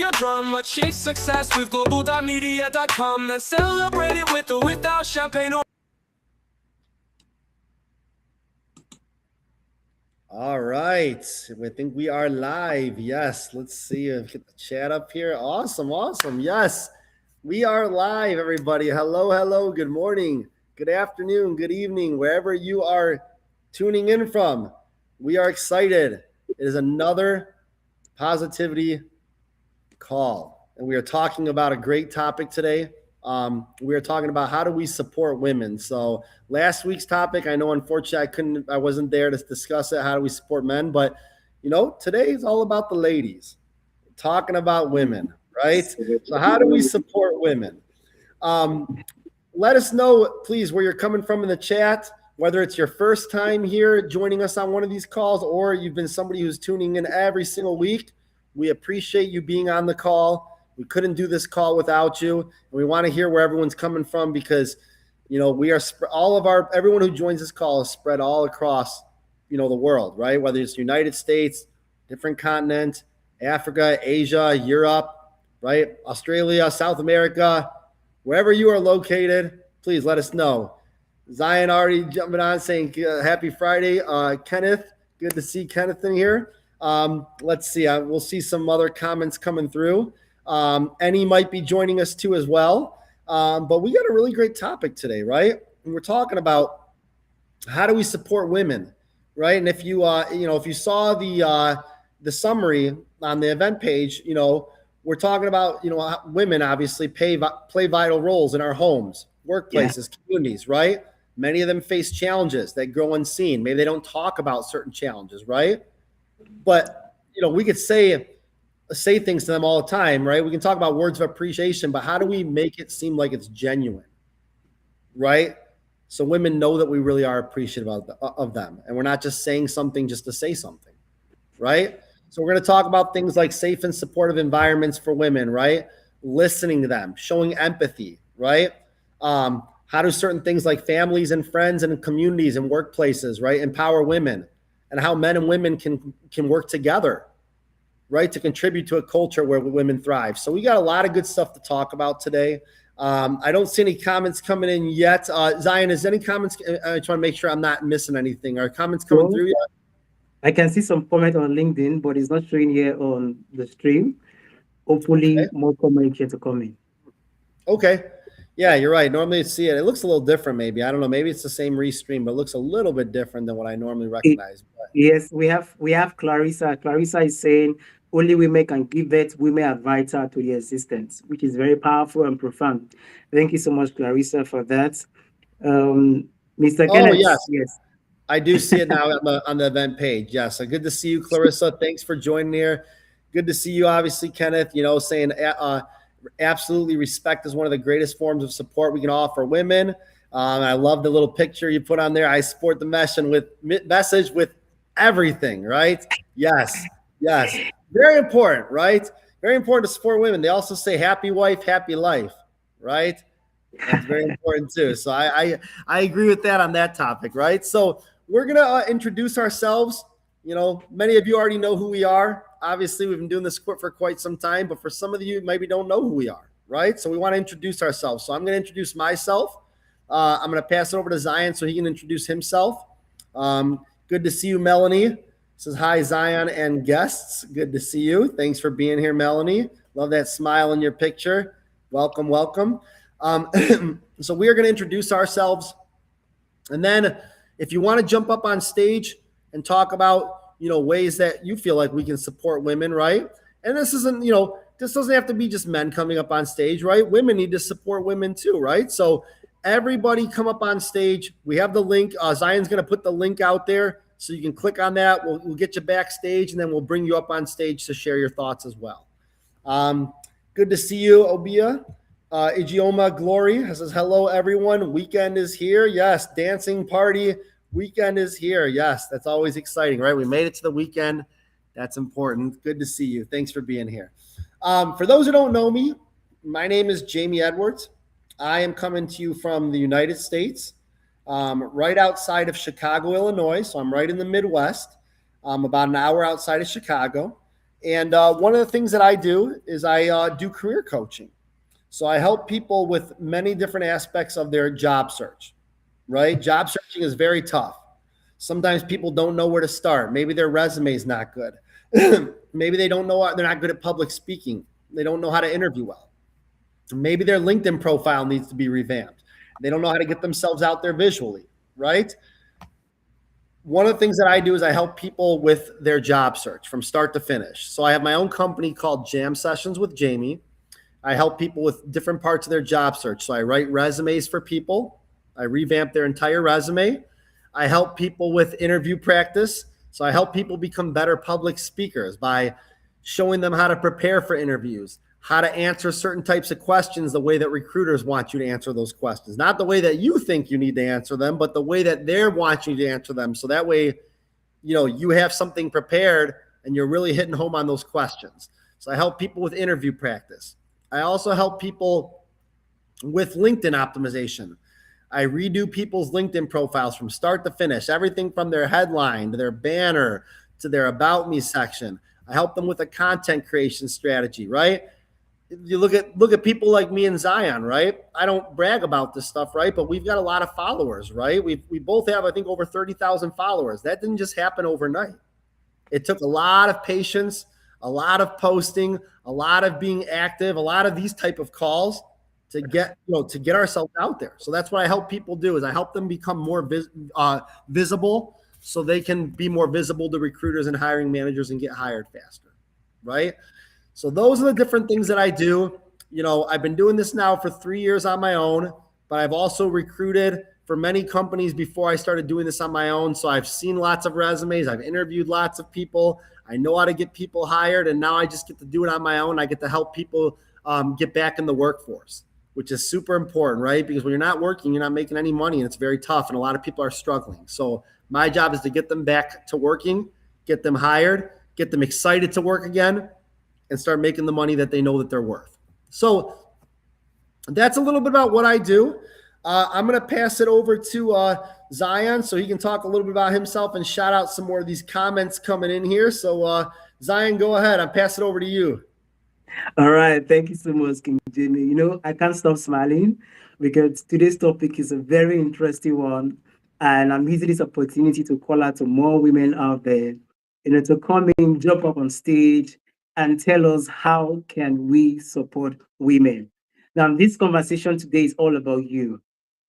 a drama. Chase success with global.media.com. Then celebrate it with or without champagne or All right, I think we are live. Yes, let's see if get the chat up here. Awesome. Yes, we are live, everybody. Hello. Good morning, good afternoon, good evening, wherever you are tuning in from. We are excited. It is another positivity call, and we are talking about a great topic today. We are talking about how do we support women. So last week's topic, I know unfortunately I wasn't there to discuss it. How do we support men? But today is all about the ladies, talking about women, right? So how do we support women? Let us know, please, where you're coming from in the chat, whether it's your first time here joining us on one of these calls or you've been somebody who's tuning in every single week. We appreciate you being on the call. We couldn't do this call without you. And we want to hear where everyone's coming from because, we are everyone who joins this call is spread all across, the world, right? Whether it's United States, different continent, Africa, Asia, Europe, right? Australia, South America, wherever you are located, please let us know. Zion already jumping on saying happy Friday. Kenneth, good to see Kenneth in here. Let's see. We'll see some other comments coming through. Annie might be joining us too as well. But we got a really great topic today, right? And we're talking about how do we support women, right? And if you if you saw the summary on the event page, we're talking about women obviously play vital roles in our homes, workplaces, communities, right? Many of them face challenges that go unseen. Maybe they don't talk about certain challenges, right? But we could say things to them all the time, right? We can talk about words of appreciation, but how do we make it seem like it's genuine, right? So women know that we really are appreciative of them, and we're not just saying something just to say something, right? So we're going to talk about things like safe and supportive environments for women, right? Listening to them, showing empathy, right? How do certain things like families and friends and communities and workplaces, right, empower women, and how men and women can work together, right, to contribute to a culture where women thrive. So we got a lot of good stuff to talk about today. I don't see any comments coming in yet. Zion, is any comments? I just want to make sure I'm not missing anything. Are comments coming through yet? I can see some comment on LinkedIn, but it's not showing here on the stream. Hopefully, more comments to come in. Okay. Yeah, you're right. Normally you see it. It looks a little different maybe. I don't know. Maybe it's the same restream, but it looks a little bit different than what I normally recognize. Yes, we have Clarissa. Clarissa is saying only women can give birth. Women are vital to the existence, which is very powerful and profound. Thank you so much, Clarissa, for that. Mr. Kenneth. Yes. I do see it now on the event page. Yes. So good to see you, Clarissa. Thanks for joining here. Good to see you, obviously, Kenneth, saying absolutely respect is one of the greatest forms of support we can offer women. I love the little picture you put on there. I support the message with everything, right? Yes. Very important, right? Very important to support women. They also say happy wife, happy life, right? That's very important too. So I agree with that on that topic, right? So we're going to introduce ourselves. Many of you already know who we are. Obviously, we've been doing this for quite some time, but for some of you, maybe don't know who we are, right? So we want to introduce ourselves. So I'm going to introduce myself. I'm going to pass it over to Zion so he can introduce himself. Good to see you, Melanie. Says hi, Zion and guests. Good to see you. Thanks for being here, Melanie. Love that smile in your picture. Welcome. So we are going to introduce ourselves. And then if you want to jump up on stage and talk about ways that you feel like we can support women, right? And this isn't, this doesn't have to be just men coming up on stage, right? Women need to support women too, right? So everybody come up on stage. We have the link. Zion's going to put the link out there so you can click on that. We'll get you backstage, and then we'll bring you up on stage to share your thoughts as well. Good to see you, Obia. Igioma Glory says, hello, everyone. Weekend is here. Yes, dancing party. Weekend is here. Yes, that's always exciting, right? We made it to the weekend. That's important. Good to see you. Thanks for being here. For those who don't know me, my name is Jamie Edwards. I am coming to you from the United States, right outside of Chicago, Illinois. So I'm right in the Midwest. I'm about an hour outside of Chicago. And one of the things that I do is I do career coaching. So I help people with many different aspects of their job search, right? Job searching is very tough. Sometimes people don't know where to start. Maybe their resume is not good. Maybe they don't know, they're not good at public speaking. They don't know how to interview well. Maybe their LinkedIn profile needs to be revamped. They don't know how to get themselves out there visually, right? One of the things that I do is I help people with their job search from start to finish. So I have my own company called Jam Sessions with Jamie. I help people with different parts of their job search. So I write resumes for people. I revamp their entire resume. I help people with interview practice. So I help people become better public speakers by showing them how to prepare for interviews, how to answer certain types of questions the way that recruiters want you to answer those questions. Not the way that you think you need to answer them, but the way that they're wanting you to answer them. So that way, you have something prepared and you're really hitting home on those questions. So I help people with interview practice. I also help people with LinkedIn optimization. I redo people's LinkedIn profiles from start to finish, everything from their headline to their banner to their About Me section. I help them with a content creation strategy, right? You look at people like me and Zion, right? I don't brag about this stuff, right? But we've got a lot of followers, right? We both have, I think, over 30,000 followers. That didn't just happen overnight. It took a lot of patience, a lot of posting, a lot of being active, a lot of these type of calls to get ourselves out there. So that's what I help people do is I help them become more visible so they can be more visible to recruiters and hiring managers and get hired faster, right? So those are the different things that I do. I've been doing this now for 3 years on my own, but I've also recruited for many companies before I started doing this on my own. So I've seen lots of resumes. I've interviewed lots of people. I know how to get people hired, and now I just get to do it on my own. I get to help people get back in the workforce, which is super important, right? Because when you're not working, you're not making any money, and it's very tough, and a lot of people are struggling. So my job is to get them back to working, get them hired, get them excited to work again, and start making the money that they know that they're worth. So that's a little bit about what I do. I'm going to pass it over to Zion so he can talk a little bit about himself and shout out some more of these comments coming in here. So Zion, go ahead. I'll pass it over to you. All right. Thank you so much, King Jimmy. I can't stop smiling because today's topic is a very interesting one. And I'm using this opportunity to call out to more women out there, to come in, jump up on stage and tell us how can we support women. Now, this conversation today is all about you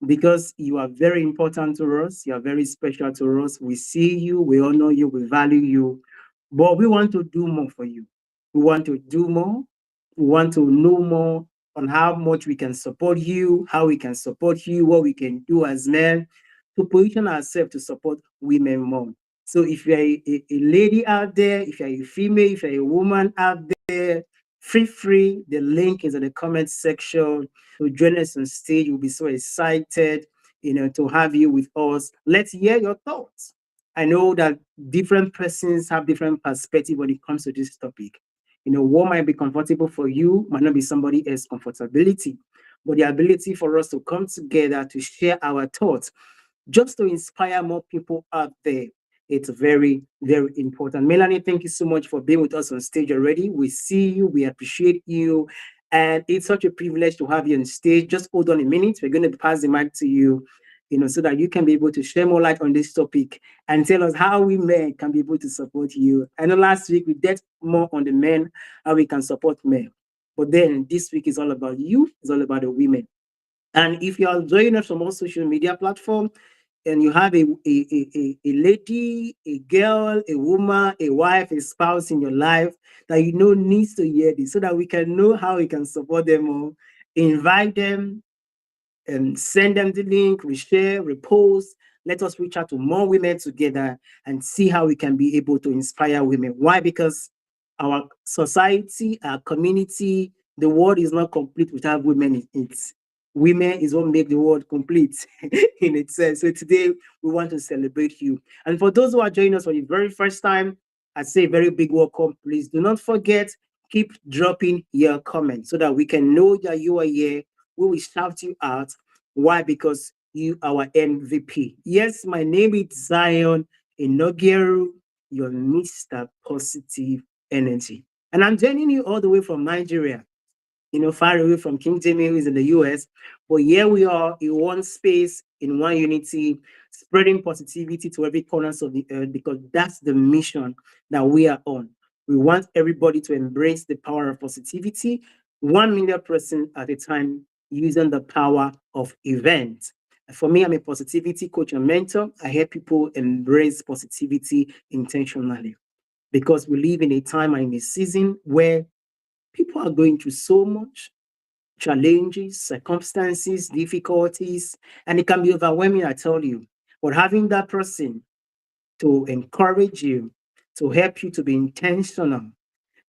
because you are very important to us. You are very special to us. We see you, we honor you, we value you, but we want to do more for you. We want to do more. We want to know more on how much we can support you, how we can support you, what we can do as men to position ourselves to support women more. So if you're a lady out there, if you're a female, if you're a woman out there, feel free. The link is in the comment section. To join us on stage. We'll be so excited, to have you with us. Let's hear your thoughts. I know that different persons have different perspective when it comes to this topic. What might be comfortable for you might not be somebody else's comfortability, but the ability for us to come together to share our thoughts, just to inspire more people out there. It's very, very important. Melanie, thank you so much for being with us on stage already. We see you, we appreciate you, and it's such a privilege to have you on stage. Just hold on a minute. We're going to pass the mic to you, so that you can be able to share more light on this topic and tell us how we men can be able to support you. I know last week we did more on the men, how we can support men. But then this week is all about you. It's all about the women. And if you are joining us from all social media platforms, and you have a lady, a girl, a woman, a wife, a spouse in your life that needs to hear this so that we can know how we can support them all, invite them and send them the link, reshare, repost. Let us reach out to more women together and see how we can be able to inspire women. Why? Because our society, our community, the world is not complete without women in it. Women is what make the world complete in itself. So today we want to celebrate you. And for those who are joining us for the very first time, I say a very big welcome. Please do not forget, keep dropping your comments so that we can know that you are here. We will shout you out. Why? Because you are our MVP. Yes, my name is Zion Inogeru, your Mr. Positive energy. And I'm joining you all the way from Nigeria, far away from King Jimmy, who is in the US. But here we are in one space, in one unity, spreading positivity to every corners of the earth, because that's the mission that we are on. We want everybody to embrace the power of positivity, 1 million person at a time, using the power of event. For me, I'm a positivity coach and mentor. I help people embrace positivity intentionally, because we live in a time and in a season where people are going through so much challenges, circumstances, difficulties, and it can be overwhelming, I tell you. But having that person to encourage you, to help you to be intentional,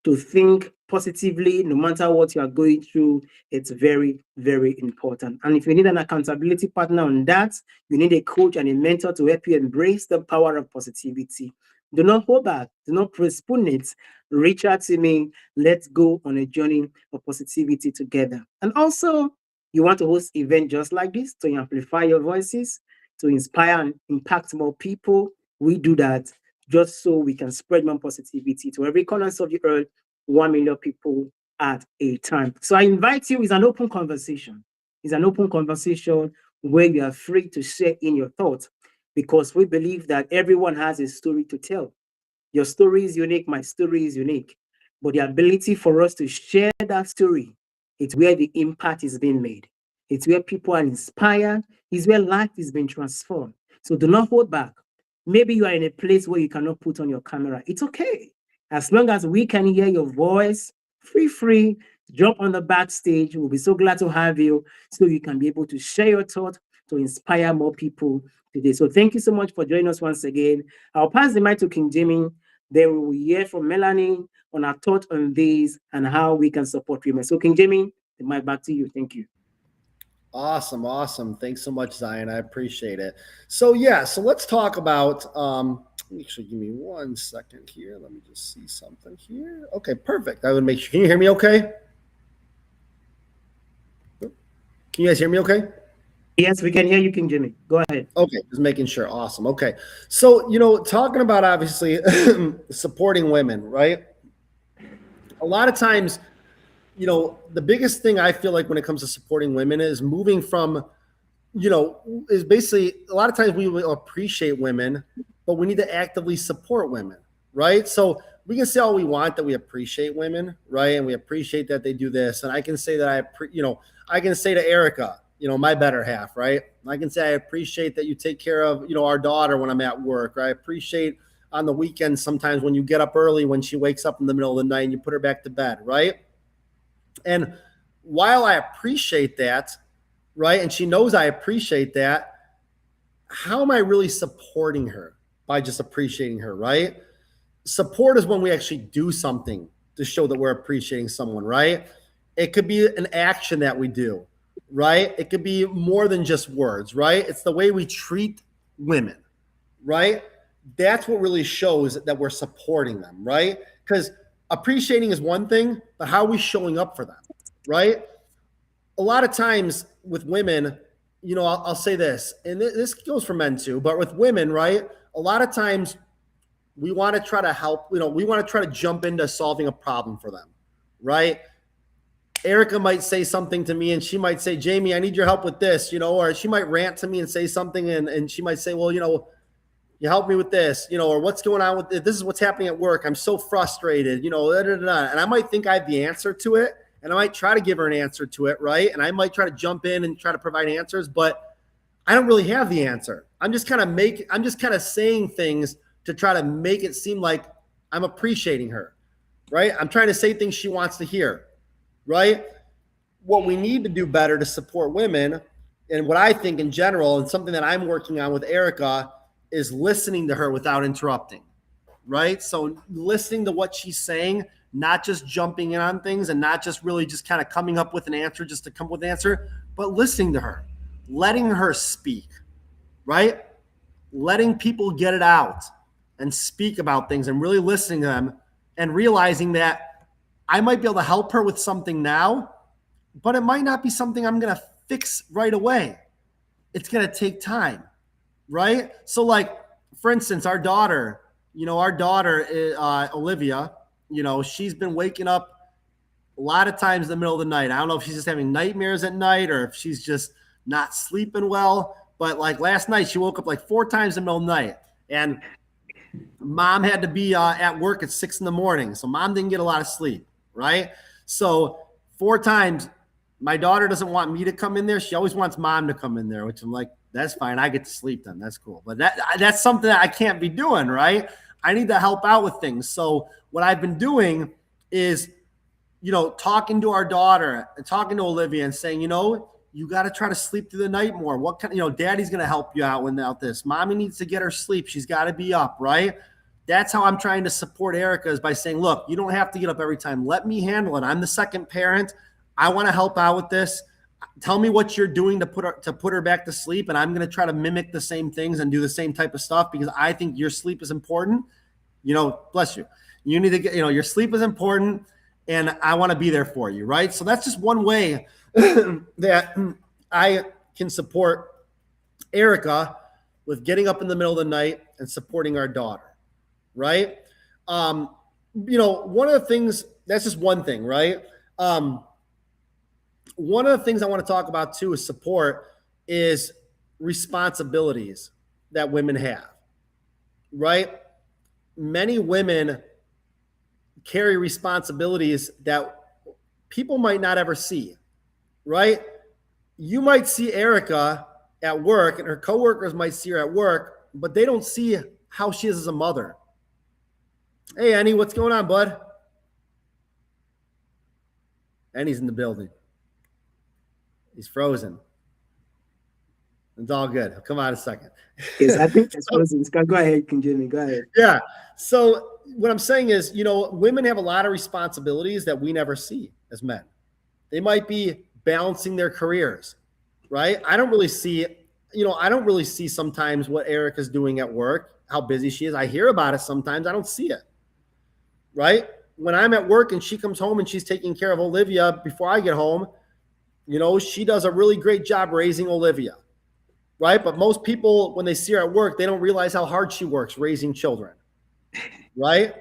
to think positively, no matter what you are going through, it's very, very important. And if you need an accountability partner on that, you need a coach and a mentor to help you embrace the power of positivity. Do not hold back. Do not postpone it. Reach out to me. Let's go on a journey of positivity together. And also, you want to host events just like this to amplify your voices, to inspire and impact more people. We do that just so we can spread more positivity to every corner of the earth, 1 million people at a time. So I invite you. It's an open conversation. It's an open conversation where you are free to share in your thoughts, because we believe that everyone has a story to tell. Your story is unique. My story is unique. But the ability for us to share that story, it's where the impact is being made. It's where people are inspired. It's where life is being transformed. So do not hold back. Maybe you are in a place where you cannot put on your camera. It's okay. As long as we can hear your voice, free, jump on the backstage. We'll be so glad to have you, so you can be able to share your thoughts to inspire more people today. So thank you so much for joining us once again. I'll pass the mic to King Jimmy. Then we will hear from Melanie on our thought on this and how we can support women. So King Jimmy, the mic back to you. Thank you. Awesome. Thanks so much, Zion. I appreciate it. So let's talk about, actually give me 1 second here. Let me just see something here. Okay, perfect. I would make sure. Can you hear me okay? Can you guys hear me okay? Yes, we can hear you, King Jimmy. Go ahead. Okay, just making sure. Awesome. Okay. So, talking about obviously supporting women, right? A lot of times, the biggest thing I feel like when it comes to supporting women is moving from, is basically a lot of times we will appreciate women, but we need to actively support women, right? So we can say all we want that we appreciate women, right? And we appreciate that they do this. And I can say that I can say to Erica, my better half, right? I can say I appreciate that you take care of, our daughter when I'm at work, or I appreciate on the weekends sometimes when you get up early when she wakes up in the middle of the night and you put her back to bed, right? And while I appreciate that, right, and she knows I appreciate that, how am I really supporting her? By just appreciating her, right? Support is when we actually do something to show that we're appreciating someone, right? It could be an action that we do, right? It could be more than just words, right? It's the way we treat women, right? That's what really shows that we're supporting them, right? Because appreciating is one thing, but how are we showing up for them, right? A lot of times with women, I'll say this, and this goes for men too, but with women, right? A lot of times we want to try to help, we want to try to jump into solving a problem for them, right? Erica might say something to me and she might say, Jamie, I need your help with this, or she might rant to me and say something and she might say, well, you help me with this, or what's going on with it? This is what's happening at work. I'm so frustrated, and I might think I have the answer to it, and I might try to give her an answer to it, right? And I might try to jump in and try to provide answers, but I don't really have the answer. I'm just kind of saying things to try to make it seem like I'm appreciating her, right? I'm trying to say things she wants to hear, right? What we need to do better to support women, and what I think in general, and something that I'm working on with Erica, is listening to her without interrupting, right? So listening to what she's saying, not just jumping in on things and not just really just kind of coming up with an answer just to come up with an answer, but listening to her, letting her speak, right? Letting people get it out and speak about things and really listening to them and realizing that I might be able to help her with something now, but it might not be something I'm going to fix right away. It's going to take time. Right? So like, for instance, our daughter, Olivia, you know, she's been waking up a lot of times in the middle of the night. I don't know if she's just having nightmares at night or if she's just not sleeping well. But like last night, she woke up like 4 times in the middle of the night. And mom had to be at work at 6 a.m. So mom didn't get a lot of sleep, right? So 4 times, my daughter doesn't want me to come in there. She always wants mom to come in there, which I'm like, that's fine. I get to sleep then. That's cool. But that's something that I can't be doing, right? I need to help out with things. So what I've been doing is, you know, talking to our daughter and talking to Olivia and saying, you know, you got to try to sleep through the night more. What kind, you know, daddy's going to help you out without this. Mommy needs to get her sleep. She's got to be up, right? That's how I'm trying to support Erica, is by saying, look, you don't have to get up every time. Let me handle it. I'm the second parent. I want to help out with this. Tell me what you're doing to put her back to sleep, and I'm going to try to mimic the same things and do the same type of stuff, because I think your sleep is important. You know, bless you. You need to get, you know, your sleep is important, and I want to be there for you, right? So that's just one way that I can support Erica with getting up in the middle of the night and supporting our daughter, right? You know, one of the things, that's just one thing, right? One of the things I want to talk about too is support is responsibilities that women have, right? Many women carry responsibilities that people might not ever see, right? You might see Erica at work and her coworkers might see her at work, but they don't see how she is as a mother. Hey, Annie, what's going on, bud? Annie's in the building. He's frozen. It's all good. He'll come out in a second. Yes, I think it's frozen. Go ahead, Jimmy. Go ahead. Yeah. So what I'm saying is, you know, women have a lot of responsibilities that we never see as men. They might be balancing their careers, right? I don't really see sometimes what Erica's doing at work, how busy she is. I hear about it sometimes. I don't see it, right? When I'm at work and she comes home and she's taking care of Olivia before I get home, you know, she does a really great job raising Olivia, right? But most people, when they see her at work, they don't realize how hard she works raising children, right?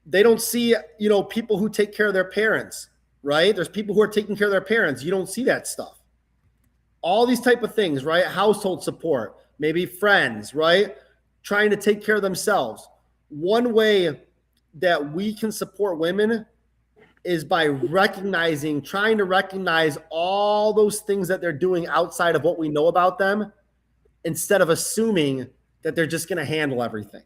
They don't see, you know, people who take care of their parents, right? There's people who are taking care of their parents. You don't see that stuff. All these type of things, right? Household support, maybe friends, right? Trying to take care of themselves. One way that we can support women is by trying to recognize all those things that they're doing outside of what we know about them, instead of assuming that they're just going to handle everything,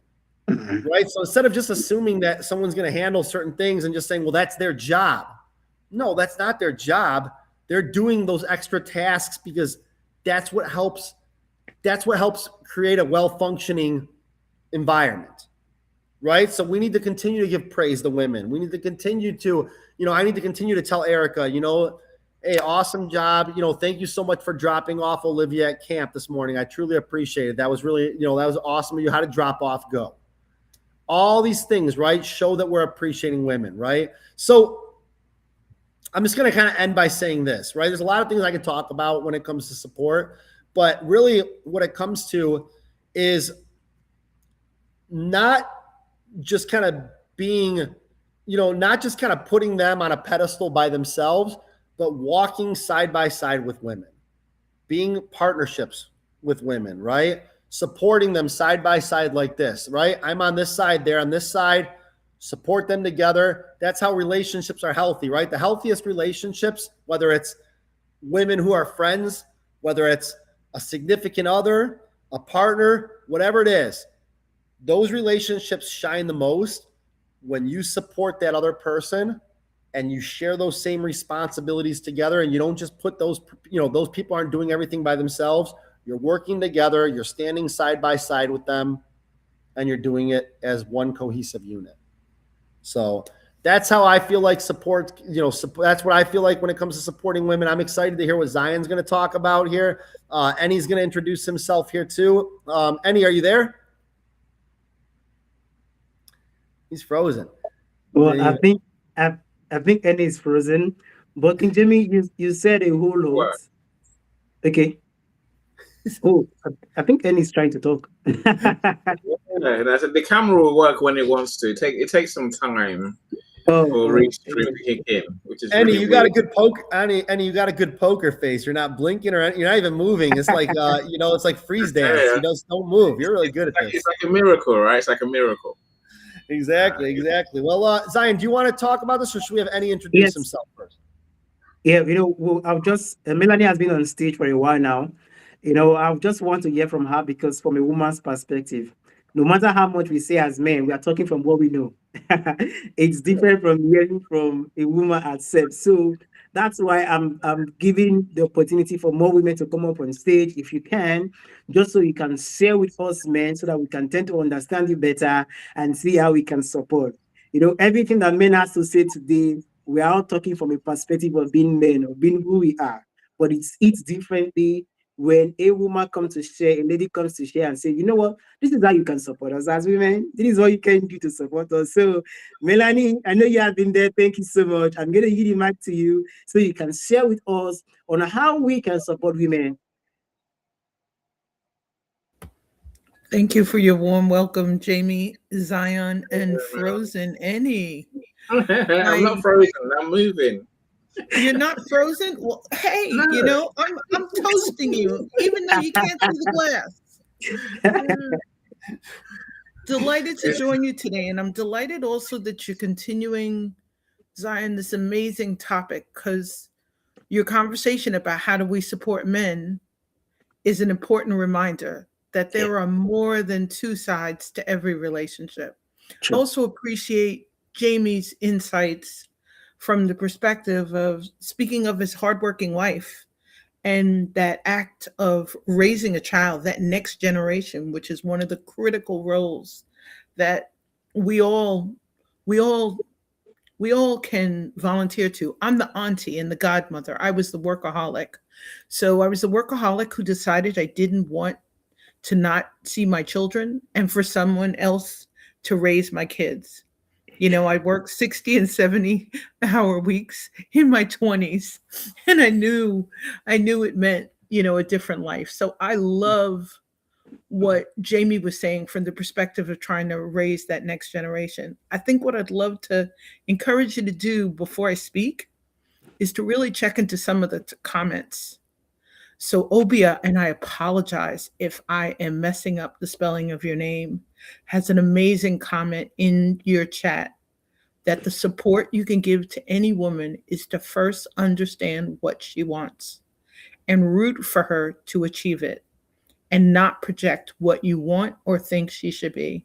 right? So instead of just assuming that someone's going to handle certain things and just saying, well, that's their job. No, that's not their job. They're doing those extra tasks because that's what helps create a well-functioning environment, right? So we need to continue to give praise to women. We need to continue to, you know, I need to continue to tell Erica, you know, hey, awesome job. You know, thank you so much for dropping off Olivia at camp this morning. I truly appreciate it. That was really, you know, that was awesome of you. How to drop off, go. All these things, right, show that we're appreciating women, right? So I'm just going to kind of end by saying this, right? There's a lot of things I can talk about when it comes to support, but really what it comes to is not just kind of being, you know, not just kind of putting them on a pedestal by themselves, but walking side by side with women, being partnerships with women, right? Supporting them side by side like this, right? I'm on this side, they're on this side, support them together. That's how relationships are healthy, right? The healthiest relationships, whether it's women who are friends, whether it's a significant other, a partner, whatever it is, those relationships shine the most when you support that other person and you share those same responsibilities together, and you don't just put those, you know, those people aren't doing everything by themselves. You're working together, you're standing side by side with them, and you're doing it as one cohesive unit. So that's how I feel like support, you know, that's what I feel like when it comes to supporting women. I'm excited to hear what Zion's going to talk about here. And he's going to introduce himself here too. Annie, are you there? He's frozen. Well, I think Annie is frozen. But King Jimmy, you said a whole lot. What? Okay. Oh, I think Annie's trying to talk. Yeah, the camera will work when it wants to. It takes some time. Oh, for Reese to kick in, which is Annie, really you got a weird. good poke. Annie, you got a good poker face. You're not blinking or you're not even moving. It's like it's like freeze dance. Yeah. You just don't move. You're really good at this. It's like a miracle, right? It's like a miracle. Exactly. Well, Zion, do you want to talk about this, or should we have Annie introduce Yes. himself first? Yeah, I've just Melanie has been on stage for a while now. I just want to hear from her because from a woman's perspective, no matter how much we say as men, we are talking from what we know. It's different from hearing from a woman herself. So that's why I'm giving the opportunity for more women to come up on stage if you can, just so you can share with us men so that we can tend to understand you better and see how we can support. Everything that men has to say today, we are all talking from a perspective of being men or being who we are, but it's differently when a woman comes to share, a lady comes to share and say, you know what, this is how you can support us as women. This is what you can do to support us. So, Melanie, I know you have been there. Thank you so much. I'm going to give the mic to you so you can share with us on how we can support women. Thank you for your warm welcome, Jamie, Zion, and Frozen Annie. I'm not frozen. I'm moving. You're not frozen? Well, hey, I'm toasting you, even though you can't see the glass. Delighted to join you today, and I'm delighted also that you're continuing, Zion, this amazing topic, because your conversation about how do we support men is an important reminder that there are more than two sides to every relationship. True. Also appreciate Jamie's insights from the perspective of speaking of his hardworking wife and that act of raising a child, that next generation, which is one of the critical roles that we all can volunteer to. I'm the auntie and the godmother. I was the workaholic. So I was the workaholic who decided I didn't want to not see my children and for someone else to raise my kids. I worked 60 and 70-hour weeks in my 20s, and I knew it meant, a different life. So I love what Jamie was saying from the perspective of trying to raise that next generation. I think what I'd love to encourage you to do before I speak is to really check into some of the comments. So Obia, and I apologize if I am messing up the spelling of your name, has an amazing comment in your chat that the support you can give to any woman is to first understand what she wants and root for her to achieve it and not project what you want or think she should be.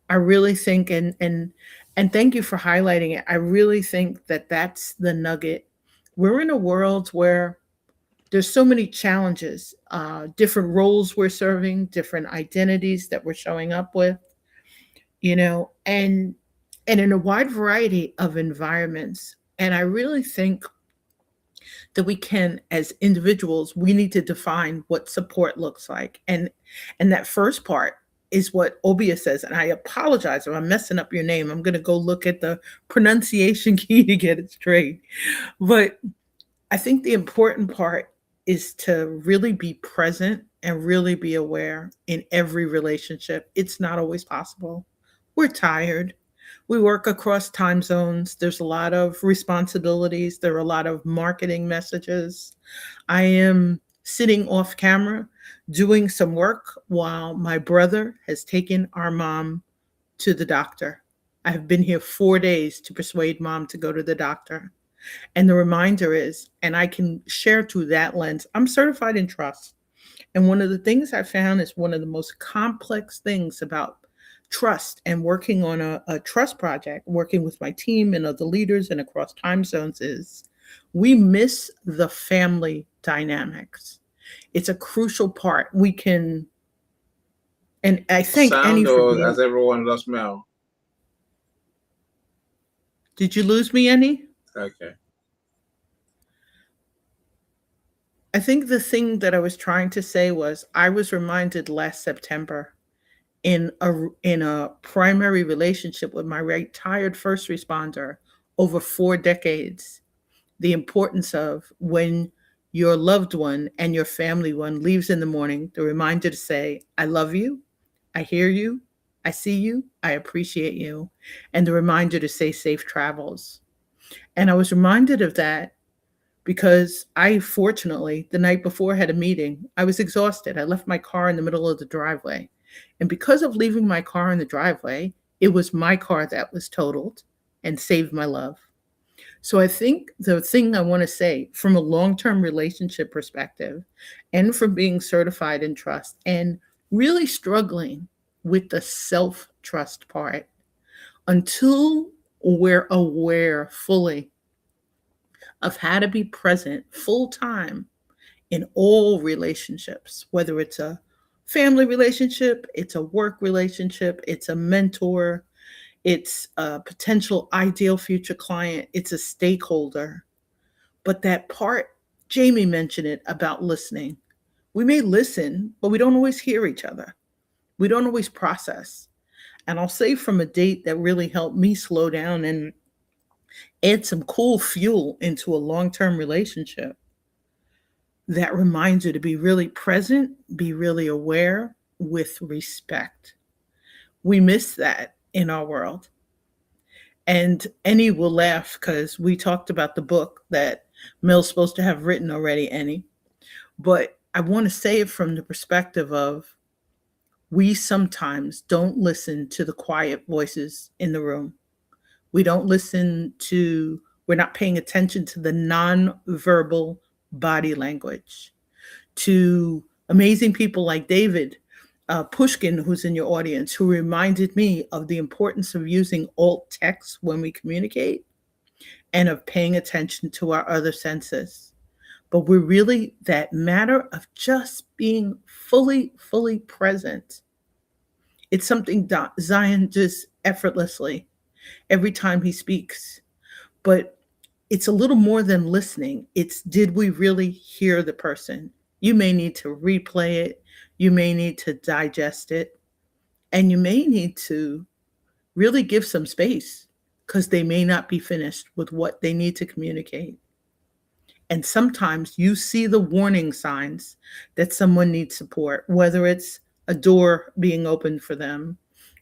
I really think, and thank you for highlighting it. I really think that that's the nugget. We're in a world where there's so many challenges, different roles we're serving, different identities that we're showing up with, and in a wide variety of environments. And I really think that we can, as individuals, we need to define what support looks like. And that first part is what Obia says. And I apologize if I'm messing up your name. I'm going to go look at the pronunciation key to get it straight. But I think the important part is to really be present and really be aware in every relationship. It's not always possible. We're tired. We work across time zones. There's a lot of responsibilities. There are a lot of marketing messages. I am sitting off camera doing some work while my brother has taken our mom to the doctor. I have been here 4 days to persuade mom to go to the doctor. And the reminder is, and I can share through that lens, I'm certified in trust. And one of the things I found is one of the most complex things about trust and working on a trust project, working with my team and other leaders and across time zones, is we miss the family dynamics. It's a crucial part. We can, and I think Sound or has everyone lost Mel? Did you lose me, Annie? Okay. I think the thing that I was trying to say was I was reminded last September in a primary relationship with my retired first responder over 4 decades, the importance of when your loved one and your family one leaves in the morning, the reminder to say, I love you, I hear you, I see you, I appreciate you, and the reminder to say safe travels. And I was reminded of that because I fortunately, the night before, had a meeting. I was exhausted. I left my car in the middle of the driveway. And because of leaving my car in the driveway, it was my car that was totaled and saved my love. So I think the thing I want to say from a long-term relationship perspective and from being certified in trust and really struggling with the self-trust part until we're aware fully of how to be present full time in all relationships, whether it's a family relationship, it's a work relationship, it's a mentor, it's a potential ideal future client, it's a stakeholder. But that part, Jamie mentioned it about listening. We may listen, but we don't always hear each other. We don't always process. And I'll say from a date that really helped me slow down and add some cool fuel into a long term relationship that reminds you to be really present, be really aware with respect. We miss that in our world. And Annie will laugh because we talked about the book that Mel's supposed to have written already, Annie. But I want to say it from the perspective of we sometimes don't listen to the quiet voices in the room. We don't listen to, we're not paying attention to the nonverbal body language, to amazing people like David Pushkin, who's in your audience, who reminded me of the importance of using alt text when we communicate and of paying attention to our other senses. But we're really that matter of just being fully present. It's something Zion just effortlessly every time he speaks. But it's a little more than listening. It's did we really hear the person? You may need to replay it. You may need to digest it. And you may need to really give some space because they may not be finished with what they need to communicate. And sometimes you see the warning signs that someone needs support, whether it's a door being opened for them,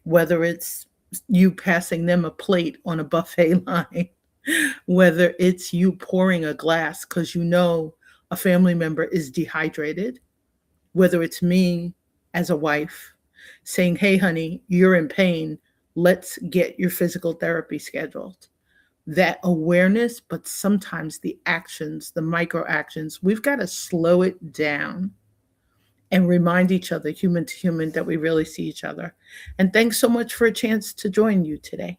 whether it's you passing them a plate on a buffet line, whether it's you pouring a glass because you know a family member is dehydrated, whether it's me as a wife saying, hey, honey, you're in pain. Let's get your physical therapy scheduled. That awareness, but sometimes the actions, the micro actions, we've got to slow it down and remind each other, human to human, that we really see each other. And thanks so much for a chance to join you today.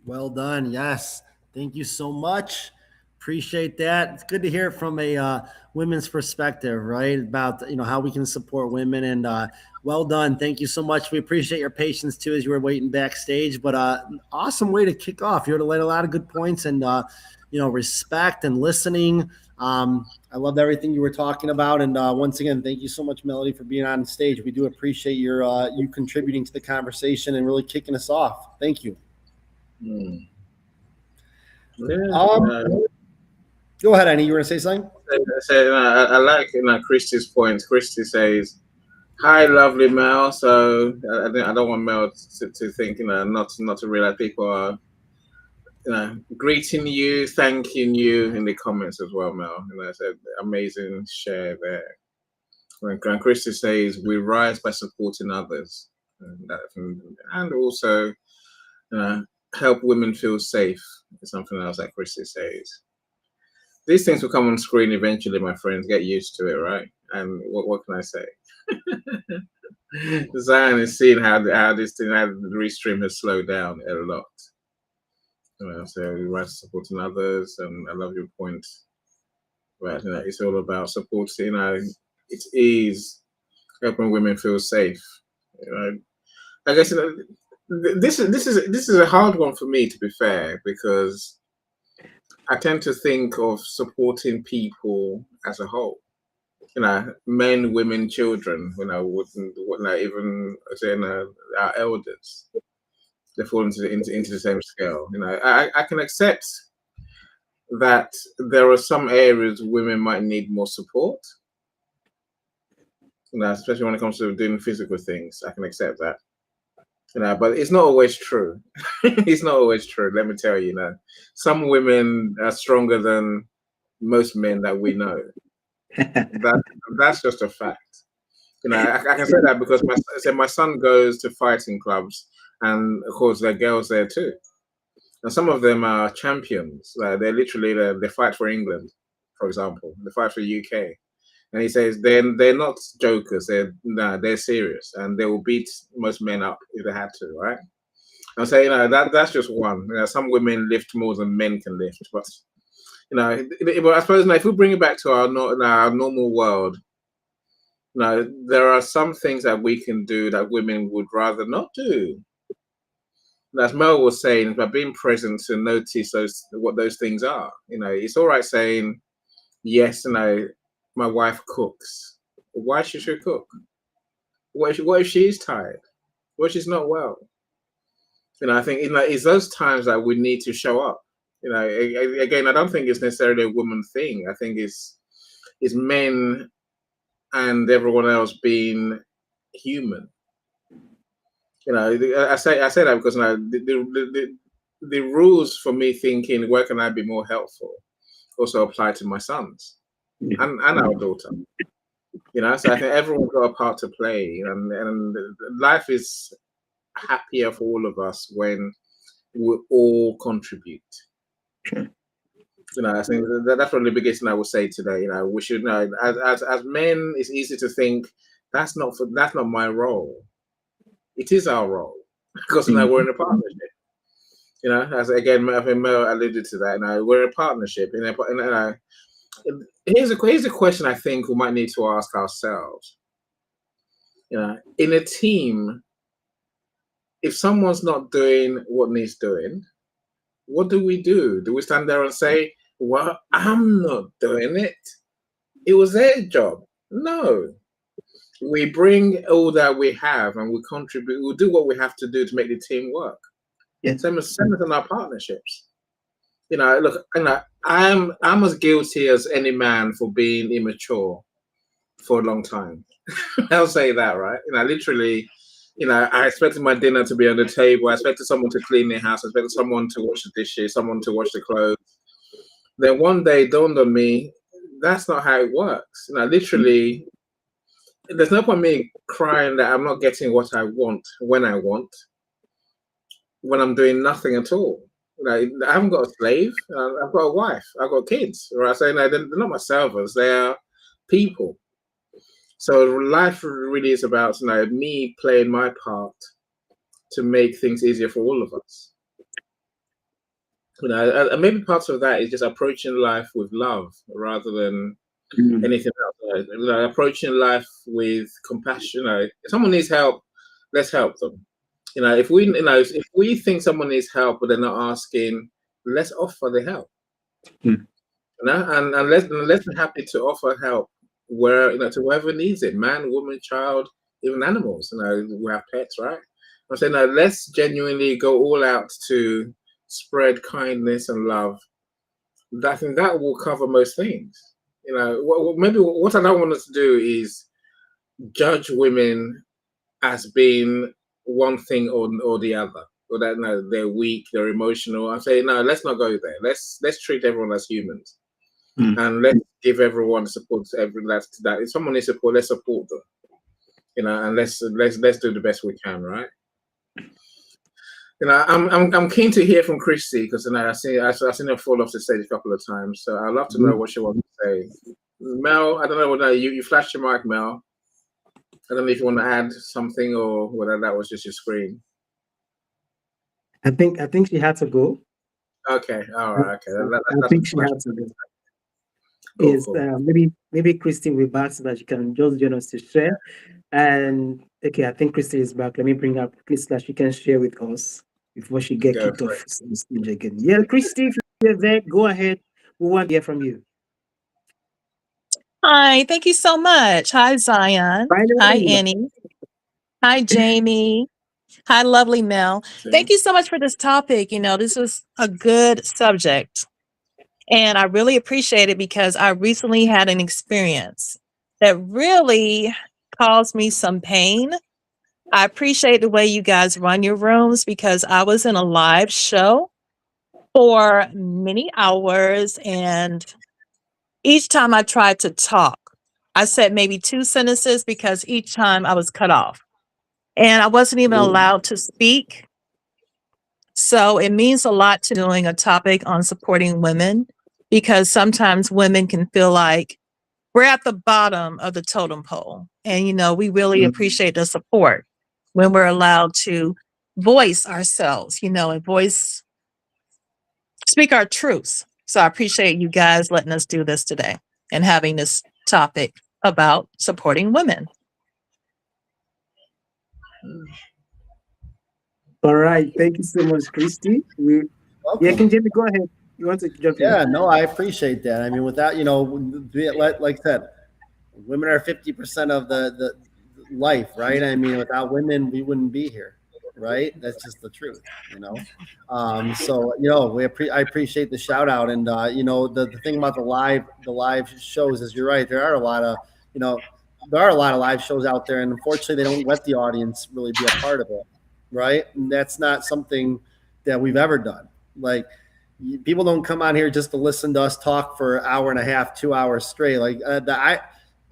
Well done. Yes. Thank you so much. Appreciate that. It's good to hear from a women's perspective, right? About how we can support women. And well done. Thank you so much. We appreciate your patience too as you were waiting backstage. But awesome way to kick off. You laid a lot of good points and respect and listening. I loved everything you were talking about. And once again, thank you so much, Melody, for being on stage. We do appreciate you contributing to the conversation and really kicking us off. Thank you. Go ahead, Annie. You were going to say something? I like Christy's point. Christy says, "Hi, lovely Mel." So I don't want Mel to think not to realize people are greeting you, thanking you in the comments as well, Mel. And I said, amazing share there. And Christy says, "We rise by supporting others, and also help women feel safe." It's something else that Christy says. These things will come on screen eventually, my friends. Get used to it, right? And what can I say? Zion is seeing how the restream has slowed down a lot. So we rise to supporting others, and I love your point. But it's all about supporting. It is helping women feel safe. I guess this is a hard one for me, to be fair, because I tend to think of supporting people as a whole. Men, women, children. Even saying our elders, they fall into the same scale. I can accept that there are some areas women might need more support. Especially when it comes to doing physical things, I can accept that. But it's not always true. It's not always true. Let me tell you, some women are stronger than most men that we know. That's just a fact. I can say that because my son goes to fighting clubs, and of course there are girls there too. And some of them are champions. They're literally they fight for England, for example. They fight for UK. And he says they're not jokers. They're serious, and they will beat most men up if they had to, right? I'm saying that's just one. Some women lift more than men can lift, but I suppose if we bring it back to our normal world, there are some things that we can do that women would rather not do. As Mel was saying, by being present to notice what those things are. It's all right saying, yes, my wife cooks. Why should she cook? What if she's tired? What if she's not well? I think it's those times that we need to show up. Again, I don't think it's necessarily a woman thing. I think it's men and everyone else being human. I say that because the rules for me thinking where can I be more helpful also apply to my sons and our daughter. So I think everyone's got a part to play, and life is happier for all of us when we all contribute. I think that's probably the biggest thing I would say today. We should know as men, it's easy to think that's not my role. It is our role because we're in a partnership. As again, I think Mel alluded to that. We're in a partnership. Here's a question I think we might need to ask ourselves. In a team, if someone's not doing what needs doing, what do we do? Do we stand there and say, well, I'm not doing it? It was their job. No. We bring all that we have and we contribute. We'll do what we have to do to make the team work. Yeah. Same as in our partnerships. Look, I'm as guilty as any man for being immature for a long time. I'll say that, right? Literally, I expected my dinner to be on the table. I expected someone to clean the house. I expected someone to wash the dishes, someone to wash the clothes. Then one day it dawned on me, that's not how it works. Literally, there's no point me crying that I'm not getting what I want when I'm doing nothing at all. I haven't got a slave. I've got a wife. I've got kids. Right? So they're not my servants. They are people. So life really is about me playing my part to make things easier for all of us. And maybe part of that is just approaching life with love rather than anything else. Approaching life with compassion. If someone needs help, let's help them. If we think someone needs help but they're not asking, let's offer the help. And let's be happy to offer help where to whoever needs it, man, woman, child, even animals. We have pets, right? I'm saying let's genuinely go all out to spread kindness and love. I think that will cover most things. Maybe what I don't want us to do is judge women as being one thing or the other, or that they're weak, they're emotional. I'm saying no, let's not go there. Let's treat everyone as humans, and let's give everyone support to that. If someone needs support, let's support them. And let's do the best we can, right? I'm keen to hear from Christy because I've seen her fall off the stage a couple of times, so I'd love to know what she wants to say. Mel, I don't know whether you flashed your mic, Mel. I don't know if you want to add something or whether that was just your screen. I think she had to go. Okay, all right, okay. I think she had to go. Cool. Maybe Christy will be back so that she can just join us to share. And okay, I think Christy is back. Let me bring up Christy so that she can share with us before she gets kicked off the stage again. Yeah, Christy, if you're there, go ahead. We want to hear from you. Hi, thank you so much. Hi, Zion. Hi, Annie. Hi, Jamie. Hi, lovely Mel. Thank you so much for this topic. This was a good subject. And I really appreciate it because I recently had an experience that really caused me some pain. I appreciate the way you guys run your rooms because I was in a live show for many hours, and each time I tried to talk, I said maybe 2 sentences because each time I was cut off and I wasn't even allowed to speak. So it means a lot to doing a topic on supporting women because sometimes women can feel like we're at the bottom of the totem pole. And, we really appreciate the support when we're allowed to voice ourselves, and speak our truths. So I appreciate you guys letting us do this today and having this topic about supporting women. All right. Thank you so much, Christy. Welcome. Can Jamie go ahead? You want to jump in? Yeah, no, I appreciate that. I mean, without, like I said, women are 50% of the life, right? I mean, without women, we wouldn't be here, right? That's just the truth, So, I appreciate the shout out. And, the thing about the live shows is you're right. There are a lot of live shows out there, and unfortunately they don't let the audience really be a part of it, right? And that's not something that we've ever done. Like, people don't come on here just to listen to us talk for an hour and a half, 2 hours straight. Like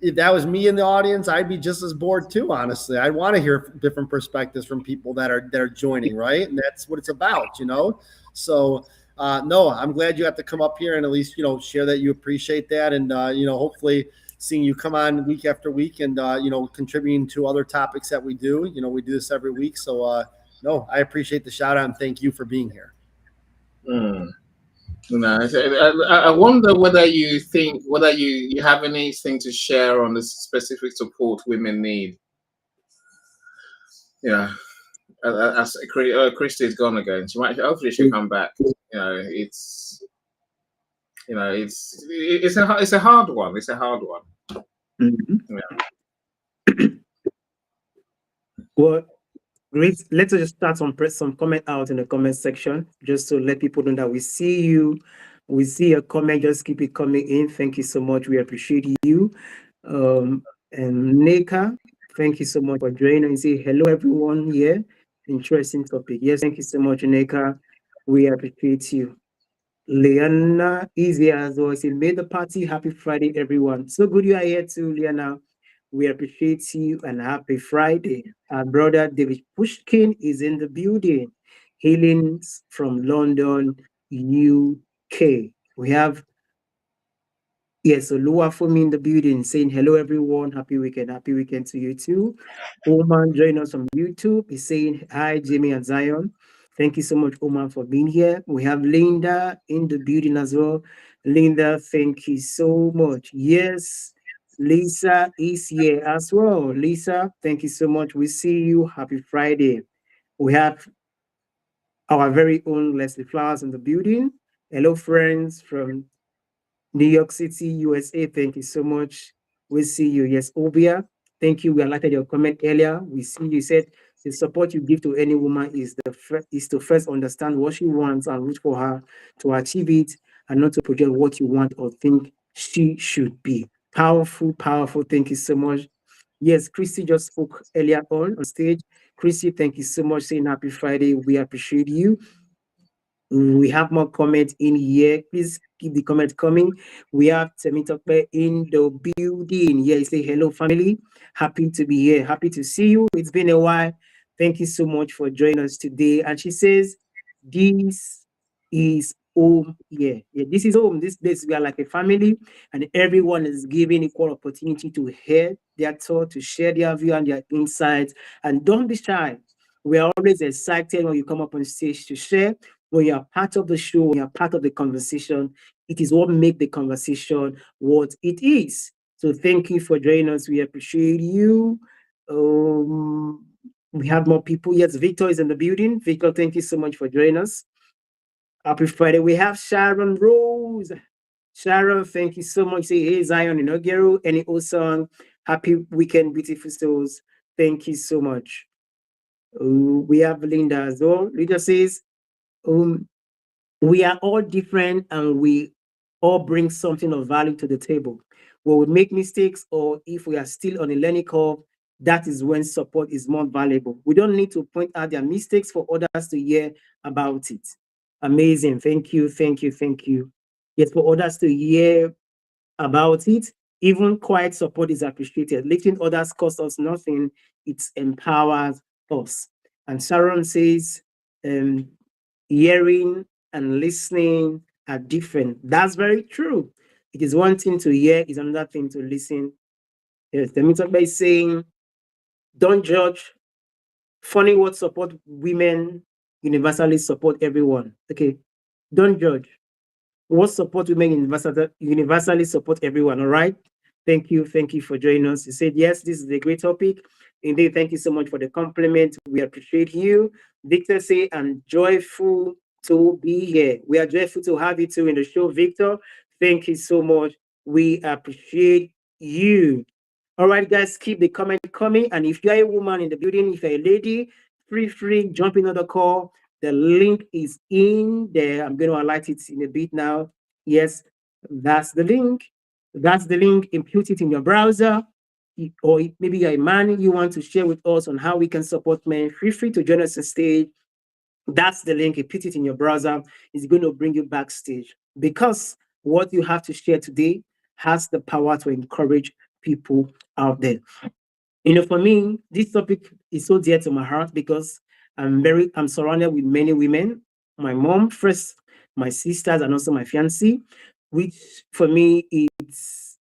if that was me in the audience, I'd be just as bored too. Honestly, I want to hear different perspectives from people that are joining, right? And that's what it's about, So no, I'm glad you have to come up here and at least share that you appreciate that, and hopefully seeing you come on week after week and contributing to other topics that we do. We do this every week, so no, I appreciate the shout out and thank you for being here. I wonder whether you have anything to share on the specific support women need. Yeah, as Christy's gone again. Hopefully she'll come back. It's a hard one. It's a hard one. Mm-hmm. Yeah. Well, great. Let's just start some comment out in the comment section, just to let people know that we see you. We see your comment. Just keep it coming in. Thank you so much. We appreciate you. And Neka, thank you so much for joining. And say hello, everyone. Yeah, interesting topic. Yes, thank you so much, Neka. We appreciate you. Liana is here as well. Say, made the party. Happy Friday, everyone. So good you are here too, Liana. We appreciate you and happy Friday. Our brother David Pushkin is in the building. Healings from London, UK. We have, Olua for me in the building saying hello, everyone. Happy weekend to you too. Oman join us on YouTube. He's saying hi, Jimmy and Zion. Thank you so much, Oman, for being here. We have Linda in the building as well. Linda, thank you so much. Yes, Lisa is here as well. Lisa, thank you so much. We see you. Happy Friday. We have our very own Leslie Flowers in the building. Hello, friends from New York City, USA. Thank you so much. We see you. Yes, Obia. Thank you. We highlighted your comment earlier. We see you said the support you give to any woman is to first understand what she wants and root for her to achieve it, and not to project what you want or think she should be. Powerful, powerful. Thank you so much. Yes, Christy just spoke earlier on stage. Christy, thank you so much. Saying happy Friday. We appreciate you. We have more comments in here. Please keep the comments coming. We have Temitope in the building. Yeah, say hello, family. Happy to be here. Happy to see you. It's been a while. Thank you so much for joining us today. And she says, this is home here. Yeah, this is home. This place, we are like a family, and everyone is given equal opportunity to hear their thought, to share their view and their insights. And don't be shy. We are always excited when you come up on stage to share. When you are part of the show, when you are part of the conversation, it is what makes the conversation what it is. So thank you for joining us. We appreciate you. We have more people. Yes, Victor is in the building. Victor, thank you so much for joining us. Happy Friday. We have Sharon Rose. Sharon, thank you so much. Say, hey, Zion Inogero, any old song. Happy weekend, beautiful souls. Thank you so much. We have Linda as well. Linda says, we are all different and we all bring something of value to the table. When we make mistakes or if we are still on a learning curve, that is when support is more valuable. We don't need to point out their mistakes for others to hear about it. Amazing. Thank you. Thank you. Thank you. Yes, for others to hear about it, even quiet support is appreciated. Lifting others costs us nothing. It empowers us. And Sharon says, hearing and listening are different. That's very true. It is one thing to hear, is another thing to listen. Yes, the Temitope is saying, don't judge. Funny words support women, universally support everyone. Okay, don't judge. What support women universally support everyone. All right. Thank you for joining us. You said yes, this is a great topic. Indeed, thank you so much for the compliment. We appreciate you. Victor say, I'm joyful to be here. We are joyful to have you too in the show, Victor. Thank you so much. We appreciate you. All right, guys, keep the comment coming. And if you're a woman in the building, if you're a lady, free, jump in on the call. The link is in there. I'm going to highlight it in a bit now. Yes, that's the link. That's the link. Input it in your browser. Or maybe you're a man, you want to share with us on how we can support men. Feel free to join us on stage. That's the link. You put it in your browser. It's going to bring you backstage, because what you have to share today has the power to encourage people out there. You know, for me, this topic is so dear to my heart because I'm surrounded with many women. My mom first, my sisters, and also my fiancé, which for me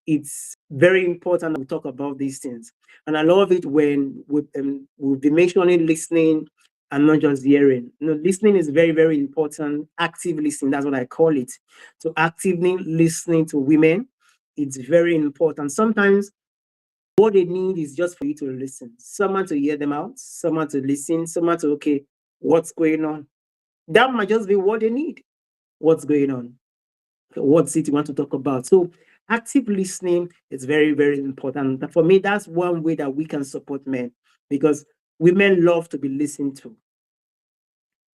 it's very important that we talk about these things. And I love it when we'll be mentioning listening and not just hearing. You know, listening is very, very important. Active listening, that's what I call it. So actively listening to women, it's very important. Sometimes what they need is just for you to listen, someone to hear them out, someone to listen, someone to, okay, what's going on? That might just be what they need. What's going on? What's it you want to talk about? So active listening is very, very important. For me, that's one way that we can support men, because women love to be listened to.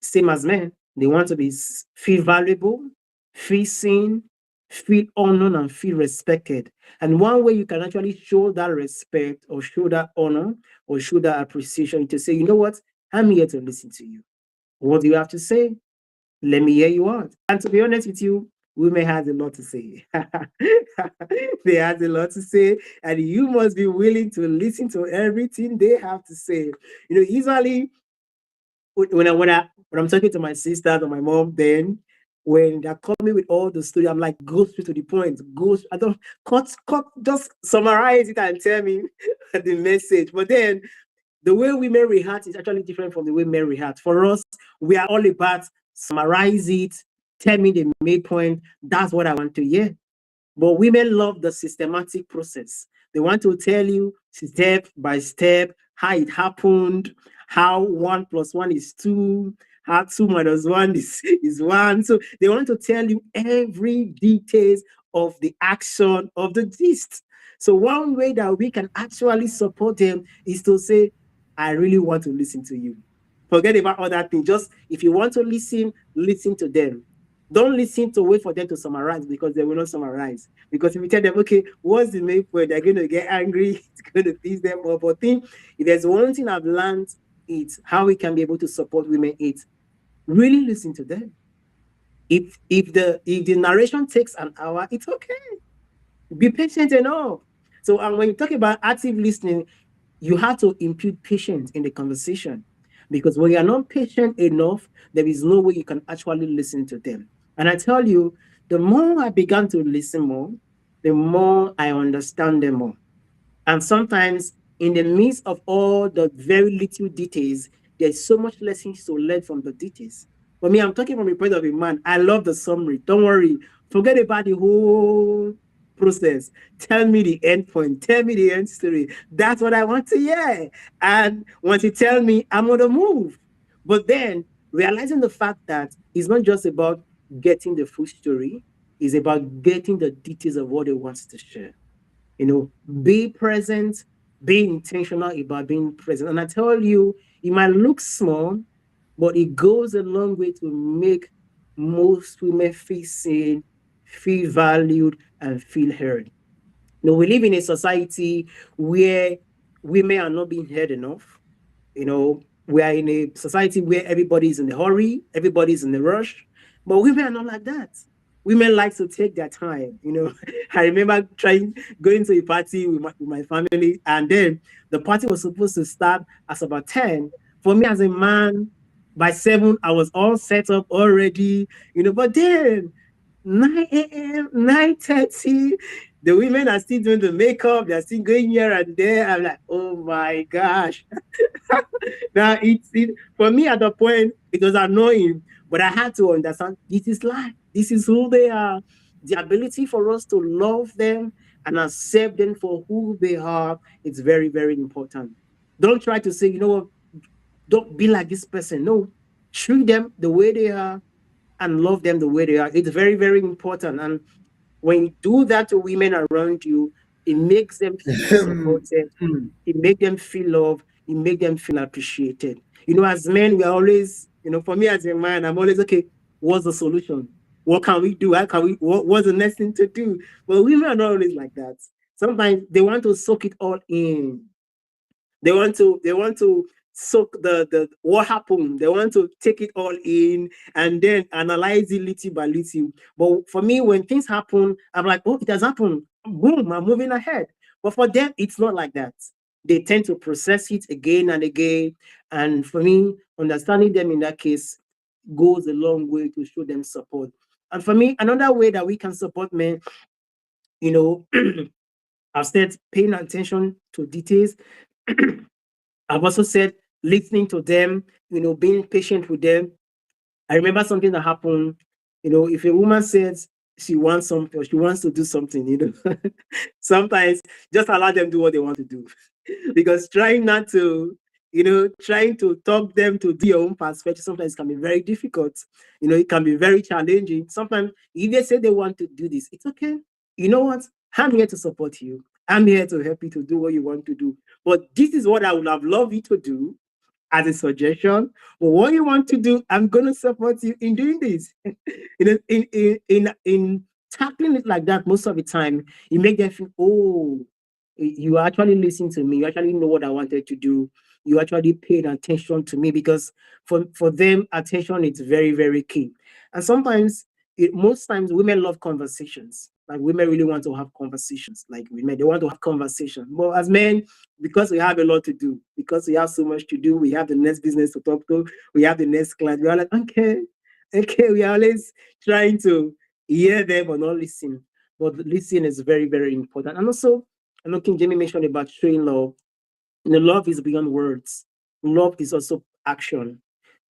Same as men, they want to feel valuable, feel seen, feel honored, and feel respected. And one way you can actually show that respect or show that honor or show that appreciation to say, you know what, I'm here to listen to you. What do you have to say? Let me hear you out. And to be honest with you, women have a lot to say. They have a lot to say, and you must be willing to listen to everything they have to say. You know, usually when I'm talking to my sister or my mom, then when they're coming with all the story, I'm like, go straight to the point. I don't cut, just summarize it and tell me the message. But then the way women react is actually different from the way men react. For us, we are all about summarize it, tell me the main point. That's what I want to hear. But women love the systematic process. They want to tell you step by step how it happened, how 1 + 1 is 2, how 2 - 1 is 1. So they want to tell you every details of the action of the gist. So one way that we can actually support them is to say, I really want to listen to you. Forget about other things. Just if you want to listen to them. Don't listen to wait for them to summarize, because they will not summarize. Because if you tell them, okay, what's the main point, they're going to get angry. It's going to piss them off. But if there's one thing I've learned, it's how we can be able to support women. It's really listen to them. If the narration takes an hour, it's okay. Be patient enough. So when you talk about active listening, you have to impute patience in the conversation, because when you are not patient enough, there is no way you can actually listen to them. And I tell you, the more I began to listen more, the more I understand them more. And sometimes in the midst of all the very little details, there's so much lessons to learn from the details. For me, I'm talking from the point of a man. I love the summary. Don't worry. Forget about the whole process. Tell me the end point. Tell me the end story. That's what I want to hear. And once you tell me, I'm going to move. But then realizing the fact that it's not just about getting the full story, it's about getting the details of what they want to share. You know, be present, be intentional about being present. And I tell you, it might look small, but it goes a long way to make most women feel seen, feel valued, and feel heard. You know, we live in a society where women are not being heard enough. You know, we are in a society where everybody's in a hurry, everybody's in a rush, but women are not like that. Women like to take their time. You know, I remember going to a party with my family, and then the party was supposed to start at about 10. For me as a man, by 7, I was all set up already, you know, but then 9 a.m., 9:30, the women are still doing the makeup, they're still going here and there. I'm like, oh my gosh. Now for me at the point, it was annoying, but I had to understand this is life. This is who they are. The ability for us to love them and accept them for who they are, it's very, very important. Don't try to say, you know what, don't be like this person. No, treat them the way they are and love them the way they are. It's very, very important. And when you do that to women around you, it makes them feel supported. It makes them feel loved. It makes them feel appreciated. You know, as men, we are always, you know, for me as a man, I'm always, okay, what's the solution? What can we do? How can we, what's the next thing to do? Well, women are not always like that. Sometimes they want to soak it all in. They want to soak the what happened. They want to take it all in and then analyze it little by little. But for me, when things happen, I'm like, oh, it has happened. Boom, I'm moving ahead. But for them, it's not like that. They tend to process it again and again. And for me, understanding them in that case goes a long way to show them support. And for me, another way that we can support men, you know, I've said paying attention to details. I've also said listening to them, you know, being patient with them. I remember something that happened, you know, if a woman says she wants something or she wants to do something, you know, sometimes just allow them do what they want to do. Because trying not to, you know, trying to talk them to do your own perspective sometimes can be very difficult. You know, it can be very challenging. Sometimes if they say they want to do this, it's okay. You know what? I'm here to support you. I'm here to help you to do what you want to do. But this is what I would have loved you to do as a suggestion. But what you want to do, I'm going to support you in doing this. You know, in tackling it like that, most of the time, you make them feel, oh, you actually listen to me. You actually know what I wanted to do. You actually paid attention to me, because for them, attention is very, very key. And sometimes, most times, women love conversations. Like, women really want to have conversations. Like, women, they want to have conversations. But as men, because we have a lot to do, because we have so much to do, we have the next business to talk to, we have the next client, we are like, okay, we are always trying to hear them but not listen. But listening is very, very important. And also, I know King Jamie mentioned about showing love. You know, love is beyond words. Love is also action.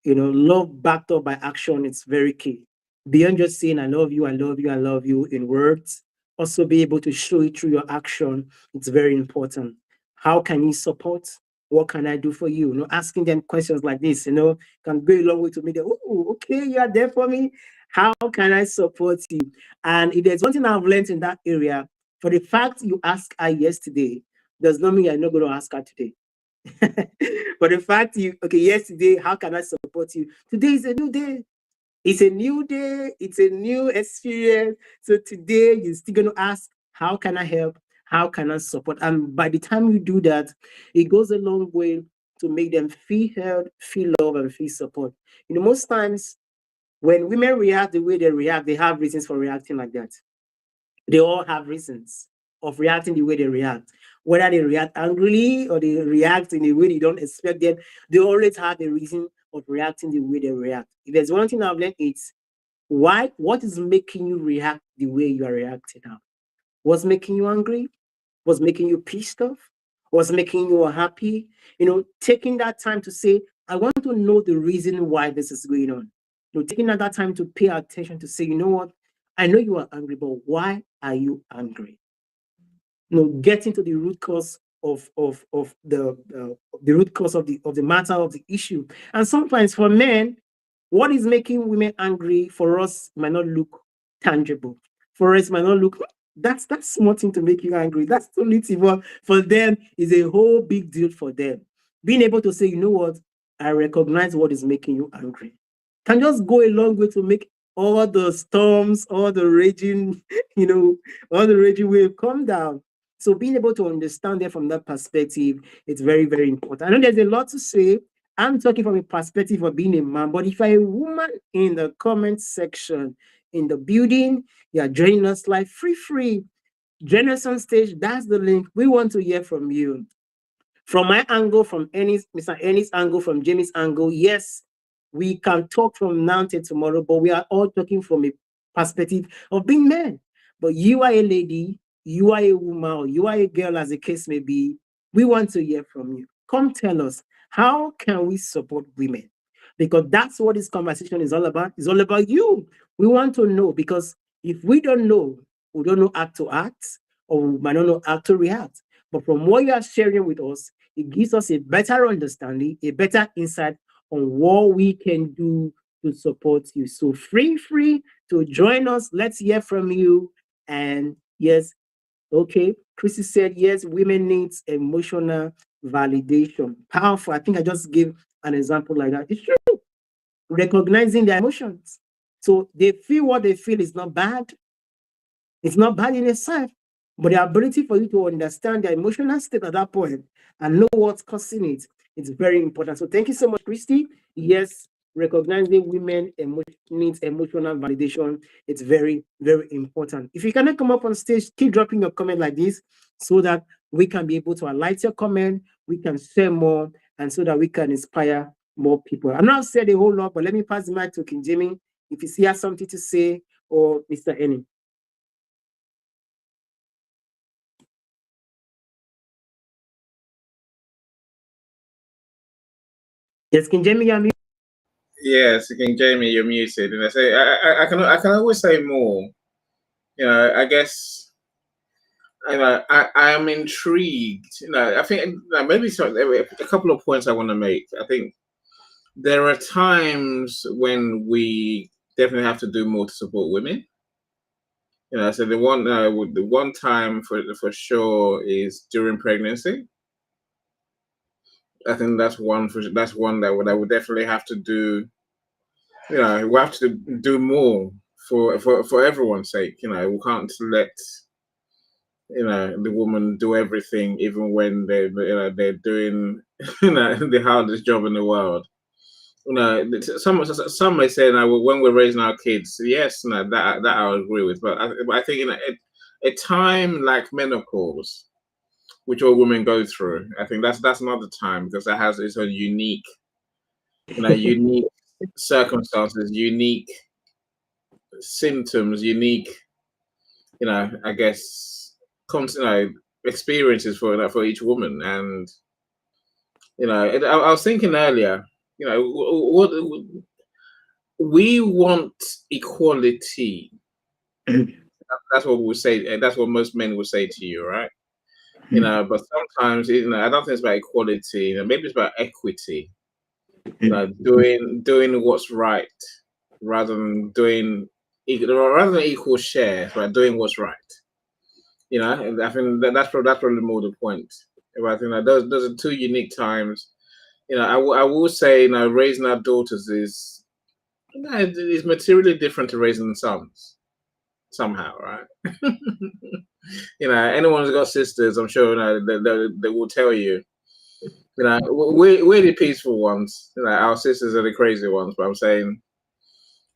You know, love backed up by action is very key. Beyond just saying, I love you, I love you, I love you in words, also be able to show it through your action. It's very important. How can you support? What can I do for you? You know, asking them questions like this, you know, can go a long way to make them, oh, okay, you are there for me. How can I support you? And if there's one thing I've learned in that area, for the fact you asked her yesterday, does not mean you're not going to ask her today. But the fact yesterday, how can I support you? Today is a new day. It's a new day. It's a new experience. So today you're still going to ask, how can I help? How can I support? And by the time you do that, it goes a long way to make them feel heard, feel love, and feel support. You know, most times when women react the way they react, they have reasons for reacting like that. They all have reasons of reacting the way they react. Whether they react angrily or they react in a way you don't expect them, they always have a reason of reacting the way they react. If there's one thing I've learned, it's what is making you react the way you are reacting now? What's making you angry? What's making you pissed off? What's making you happy? You know, taking that time to say, I want to know the reason why this is going on. You know, taking that time to pay attention to say, you know what? I know you are angry, but why are you angry? You know, getting to the root cause of the root cause of the matter, of the issue. And sometimes for men, what is making women angry for us might not look tangible. For us, might not look, that's small thing to make you angry. That's too little. But for them, is a whole big deal for them. Being able to say, you know what, I recognize what is making you angry, can just go a long way to make all the storms, all the raging, all the raging wave come down. So being able to understand it from that perspective, it's very, very important. I know there's a lot to say. I'm talking from a perspective of being a man, but if you're a woman in the comment section, in the building, you're joining us live, free. Join us on stage. That's the link. We want to hear from you. From my angle, from Mr. Ennis' angle, from Jamie's angle, yes, we can talk from now till tomorrow, but we are all talking from a perspective of being men. But you are a lady, you are a woman, or you are a girl, as the case may be. We want to hear from you. Come tell us, how can we support women? Because that's what this conversation is all about. It's all about you. We want to know, because if we don't know how to act, or we might not know how to react. But from what you are sharing with us, it gives us a better understanding, a better insight on what we can do to support you. So free to join us. Let's hear from you. And yes, okay, Chrissy said, yes, women needs emotional validation. Powerful. I think I just gave an example like that. It's true. Recognizing their emotions. So they feel what they feel is not bad. It's not bad in itself. But the ability for you to understand the emotional state at that point and know what's causing it, it's very important. So thank you so much, Christy. Yes, recognizing women needs emotional validation. It's very, very important. If you cannot come up on stage, keep dropping your comment like this so that we can be able to highlight your comment, we can share more, and so that we can inspire more people. I'm not said a whole lot, but let me pass the mic to King Jimmy if he has something to say, or Mr. Ennis. Yes, King Jamie, you're muted. Yes, King Jamie, you're muted. And I say I can always say more. I guess I am intrigued. I think maybe a couple of points I want to make. I think there are times when we definitely have to do more to support women. So the one time for sure is during pregnancy. I think that's one that would definitely have to do. We have to do more for everyone's sake. We can't let the woman do everything, even when they're doing the hardest job in the world. Some may say when we're raising our kids, yes, that I agree with. But I think in a time like menopause, which all women go through, I think that's another time, because that has its own unique circumstances, unique symptoms, unique, I guess, experiences for each woman. And I was thinking earlier, what we want equality. That's what we say. That's what most men will say to you, right? But sometimes, I don't think it's about equality. Maybe it's about equity. Doing what's right rather than equal share, but doing what's right. I think that's probably more the point. I think those are two unique times. I will say, raising our daughters is materially different to raising sons somehow, right? Anyone who's got sisters, I'm sure they will tell you. We're the peaceful ones. Our sisters are the crazy ones. But I'm saying,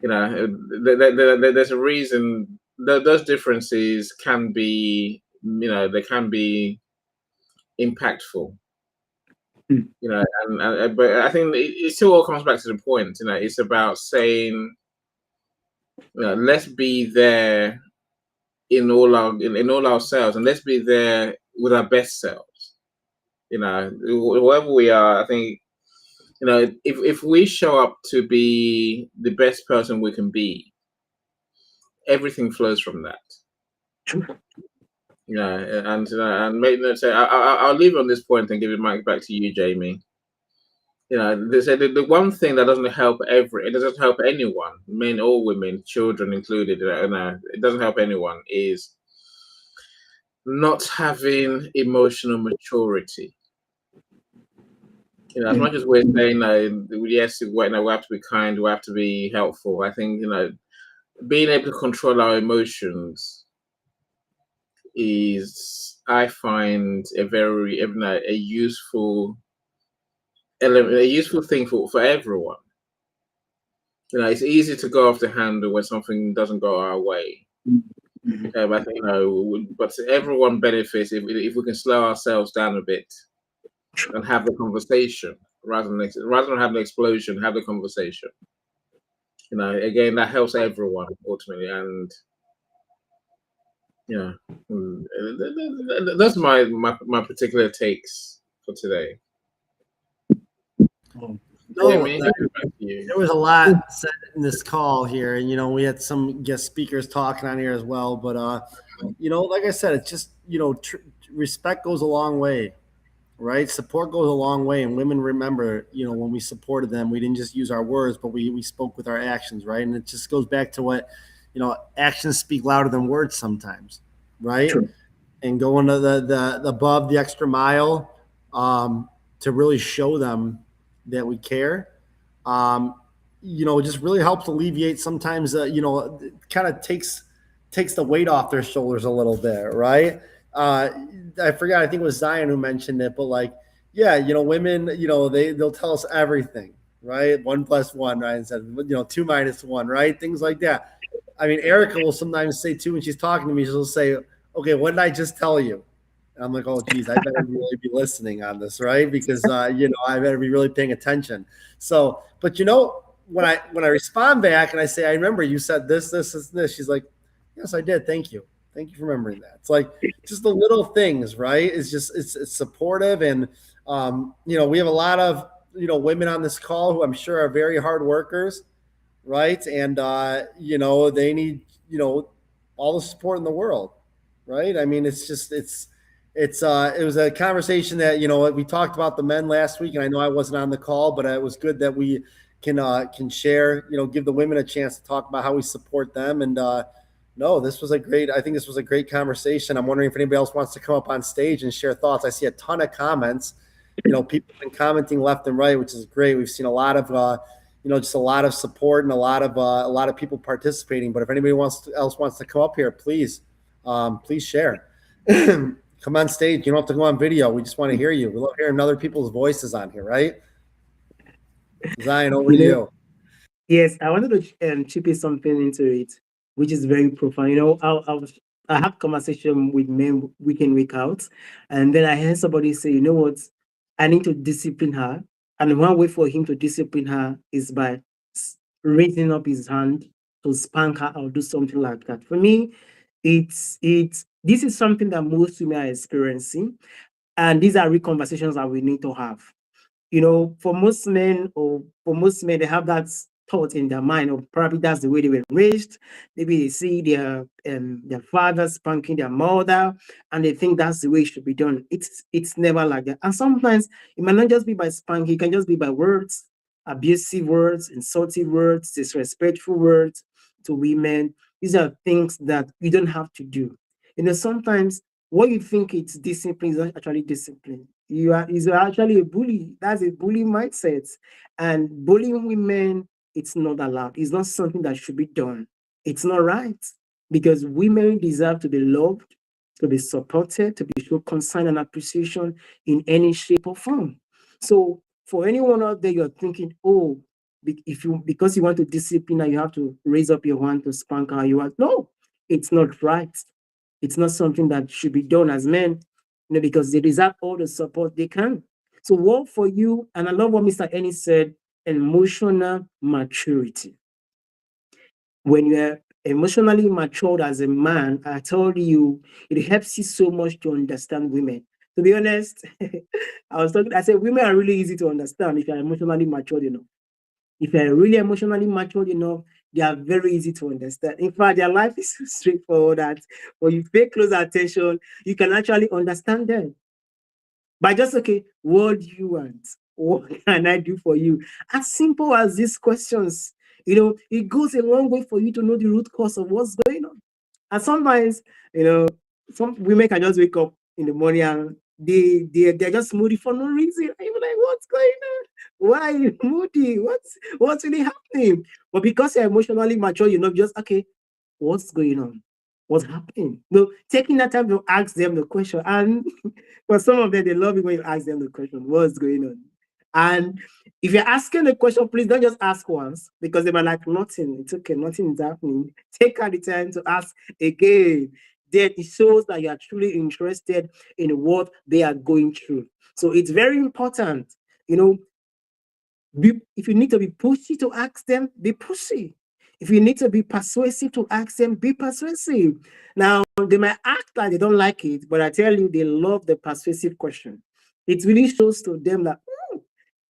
there's a reason that those differences can be, they can be impactful. But I think it still all comes back to the point. It's about saying, let's be there in all ourselves, and let's be there with our best selves. Wherever we are, I think, if we show up to be the best person we can be, everything flows from that. And maybe say I'll leave on this point and give the mic back to you, Jamie. The one thing that doesn't help it doesn't help anyone, men or women, children included. It doesn't help anyone, is not having emotional maturity. As much as we're saying, yes, we have to be kind, we have to be helpful. I think being able to control our emotions is, I find, a useful element, a useful thing for everyone. It's easy to go off the handle when something doesn't go our way. I think, but everyone benefits if we can slow ourselves down a bit and have the conversation rather than having an explosion. Have the conversation. Again, that helps everyone ultimately, and that's my particular takes for today. No, there was a lot said in this call here, and we had some guest speakers talking on here as well. But like I said, it's just respect goes a long way, right? Support goes a long way, and women remember, when we supported them, we didn't just use our words, but we spoke with our actions, right? And it just goes back to what actions speak louder than words sometimes, right? True. And going to the above the extra mile to really show them that we care, just really helps alleviate sometimes, kind of takes the weight off their shoulders a little bit, right? I forgot, I think it was Zion who mentioned it, but women, they'll tell us everything, right? 1 + 1, right? Instead of, 2 - 1, right? Things like that. I mean, Erica will sometimes say too, when she's talking to me, she'll say, okay, what did I just tell you? And I'm like, oh, geez, I better really be listening on this, right? Because, I better be really paying attention. So, but when I respond back and I say, I remember you said this, she's like, yes, I did. Thank you. Thank you for remembering that. It's like just the little things, right? It's just, it's supportive. And, we have a lot of, women on this call who I'm sure are very hard workers, right? And, they need, all the support in the world, right? I mean, it's just, it was a conversation that, we talked about the men last week, and I know I wasn't on the call, but it was good that we can share, give the women a chance to talk about how we support them. And, I think this was a great conversation. I'm wondering if anybody else wants to come up on stage and share thoughts. I see a ton of comments, people have been commenting left and right, which is great. We've seen a lot of, just a lot of support and a lot of people participating. But if anybody else wants to come up here, please share. Come on stage. You don't have to go on video. We just want to hear you. We love hearing other people's voices on here, right? Zion, over to you. Yes, I wanted to chip in something into it, which is very profound. I have conversation with men week in, week out, and then I hear somebody say, you know what, I need to discipline her. And one way for him to discipline her is by raising up his hand to spank her or do something like that. For me, this is something that most women are experiencing, and these are real conversations that we need to have. For most men, they have that thought in their mind, or probably that's the way they were raised. Maybe they see their father spanking their mother, and they think that's the way it should be done. It's never like that. And sometimes it might not just be by spanking; it can just be by words, abusive words, insulting words, disrespectful words to women. These are things that you don't have to do. Sometimes what you think it's discipline is not actually discipline. You're actually a bully. That's a bully mindset. And bullying women, it's not allowed. It's not something that should be done. It's not right, because women deserve to be loved, to be supported, to be shown concern and appreciation in any shape or form. So for anyone out there, you're thinking, oh, because you want to discipline her, you have to raise up your hand to spank her. No, it's not right. It's not something that should be done as men, because they deserve all the support they can. So what for you, and I love what Mr. Ennis said, emotional maturity. When you're emotionally matured as a man, I told you, it helps you so much to understand women. To be honest, I said women are really easy to understand if you're emotionally matured enough. If you're really emotionally matured enough, they are very easy to understand. In fact, their life is so straightforward that when you pay close attention, you can actually understand them. But just, okay, what do you want? What can I do for you? As simple as these questions, it goes a long way for you to know the root cause of what's going on. And sometimes, some women can just wake up in the morning and they're just moody for no reason. I'm like, what's going on? Why are you moody? What's really happening? But because you're emotionally mature, just okay, what's going on? What's happening? No, taking that time to ask them the question. And for some of them, they love it when you ask them the question, what's going on? And if you're asking the question, please don't just ask once, because they might like, nothing. It's okay, nothing is happening. Take out the time to ask again. Then it shows that you are truly interested in what they are going through. So it's very important, if you need to be pushy to ask them, be pushy. If you need to be persuasive to ask them, be persuasive. Now, they might act like they don't like it, but I tell you, they love the persuasive question. It really shows to them that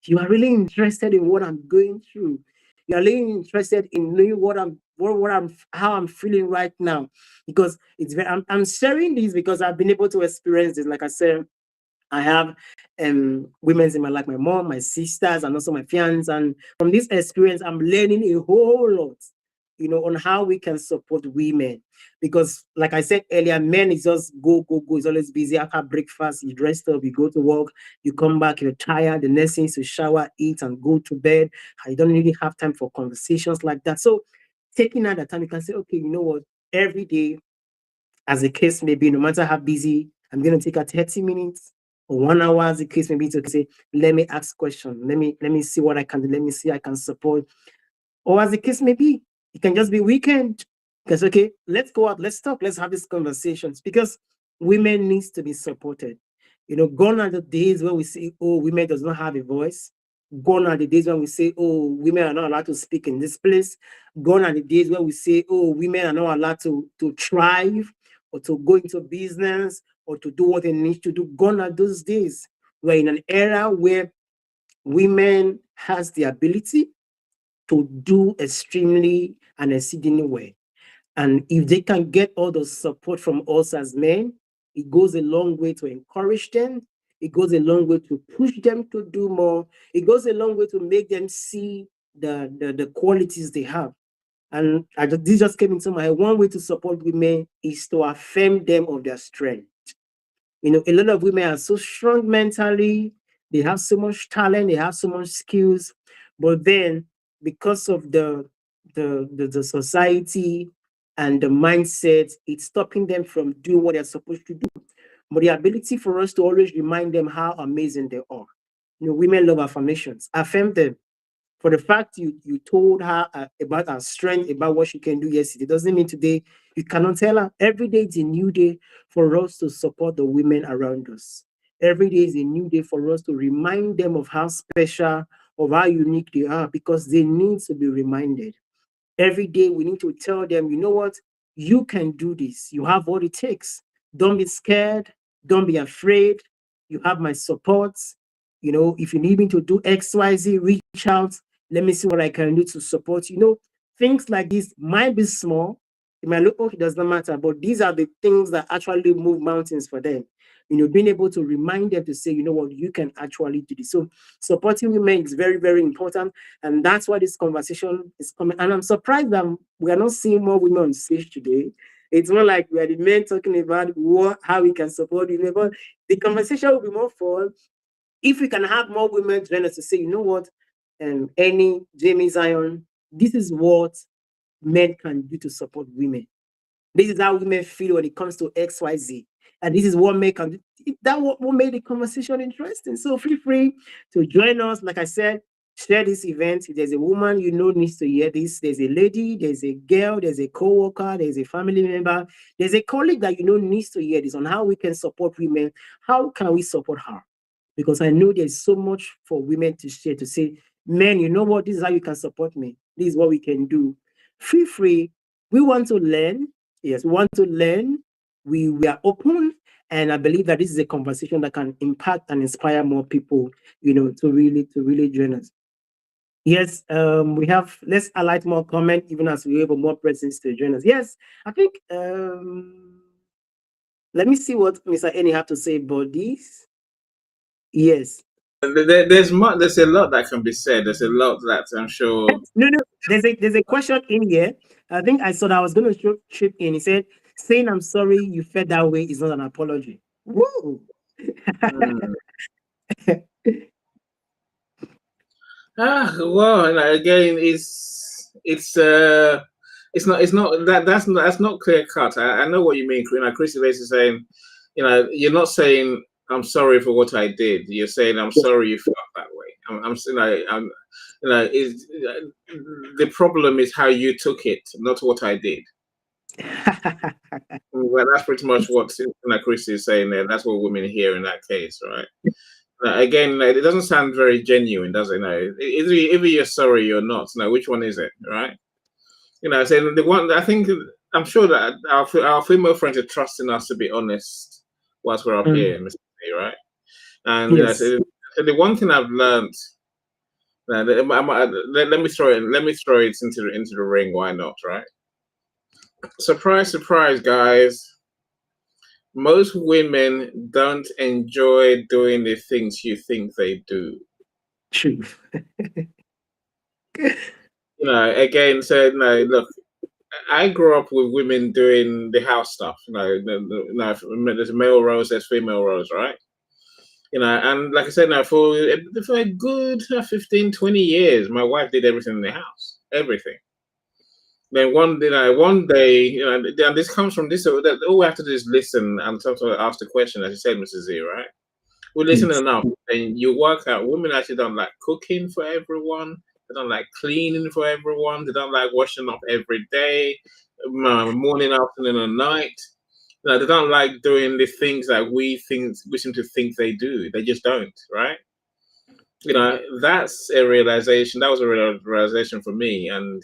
you are really interested in what I'm going through. You are really interested in knowing how I'm feeling right now. Because I'm sharing this because I've been able to experience this. Like I said, I have women in my life, my mom, my sisters, and also my fiance. And from this experience, I'm learning a whole lot, on how we can support women. Because like I said earlier, men is just go. It's always busy. After breakfast, you dress up, you go to work, you come back, you're tired. The next thing is to shower, eat, and go to bed. You don't really have time for conversations like that. So taking out that time, you can say, okay, you know what? Every day, as the case may be, no matter how busy, I'm going to take a 30 minutes or 1 hour, as the case may be, to say, let me ask questions. Let me see what I can do. Let me see I can support. Or as the case may be, it can just be weekend. Because, okay, let's go out, let's talk, let's have these conversations, because women needs to be supported. Gone are the days when we say, oh, women does not have a voice. Gone are the days when we say, oh, women are not allowed to speak in this place. Gone are the days when we say, oh, women are not allowed to thrive or to go into business or to do what they need to do. Gone are those days. We're in an era where women has the ability to do extremely and exceedingly well. And if they can get all the support from us as men, it goes a long way to encourage them. It goes a long way to push them to do more. It goes a long way to make them see the qualities they have. And this just came into my head. One way to support women is to affirm them of their strength. A lot of women are so strong mentally. They have so much talent. They have so much skills. But then, because of the society and the mindset, it's stopping them from doing what they're supposed to do. But the ability for us to always remind them how amazing they are. Women love affirmations. Affirm them. For the fact you told her about her strength, about what she can do yesterday, doesn't mean today you cannot tell her. Every day is a new day for us to support the women around us. Every day is a new day for us to remind them of how special, of how unique they are, because they need to be reminded. Every day we need to tell them, you know what? You can do this. You have what it takes. Don't be scared. Don't be afraid. You have my support. If you need me to do X, Y, Z, reach out. Let me see what I can do to support you. Things like this might be small. It might look, it does not matter, but these are the things that actually move mountains for them. Being able to remind them to say, you know what, you can actually do this. So supporting women is very, very important. And that's why this conversation is coming. And I'm surprised that we are not seeing more women on stage today. It's more like we are the men talking about how we can support women. But the conversation will be more fun if we can have more women join us to say, you know what, Annie, Jamie, Zion, this is what men can do to support women. This is how women feel when it comes to XYZ. And this is what men can do. That what made the conversation interesting. So feel free to join us. Like I said, share this event. If there's a woman needs to hear this, there's a lady, there's a girl, there's a co-worker, there's a family member, there's a colleague that needs to hear this on how we can support women. How can we support her? Because I know there's so much for women to share, to say, men, you know what, this is how you can support me. This is what we can do. Feel free. We want to learn. Yes, we want to learn. We are open. And I believe that this is a conversation that can impact and inspire more people, to really join us. Yes, let's highlight more comment, even as we have more presence to join us. Yes, I think, let me see what Mr. Annie have to say about this. Yes. There's a lot that can be said. There's a lot that I'm sure. No. There's a question in here. I think I saw that I was going to chip in. He said, saying I'm sorry you felt that way is not an apology. Woo! Mm. Well, again, it's not that's not clear cut. I know what you mean. Chris is basically saying, you're not saying I'm sorry for what I did. You're saying I'm sorry you felt that way. Is the problem is how you took it, not what I did. Well, that's pretty much what Chris is saying there. That's what women hear in that case, right? Again, it doesn't sound very genuine, does it? No, either you're sorry or not. No, which one is it, right? So the one I'm sure that our female friends are trusting us to be honest whilst we're up here, Mr. C, right? And Yes. so the one thing I've learned, let me throw it into the ring. Why not, right? Surprise, surprise, guys. Most women don't enjoy doing the things you think they do. True. Again, so look, I grew up with women doing the house stuff. There's male roles, there's female roles, right? And like I said, for a good 15, 20 years, my wife did everything in the house, everything. Then one day, and this comes from this. All we have to do is listen and sort of ask the question, as you said, Mrs. Z, right? We listen Yes. enough, and you work out. Women actually don't like cooking for everyone. They don't like cleaning for everyone. They don't like washing up every day, morning, afternoon, and night. They don't like doing the things that we seem to think they do. They just don't, right? That's a realization. That was a realization for me, and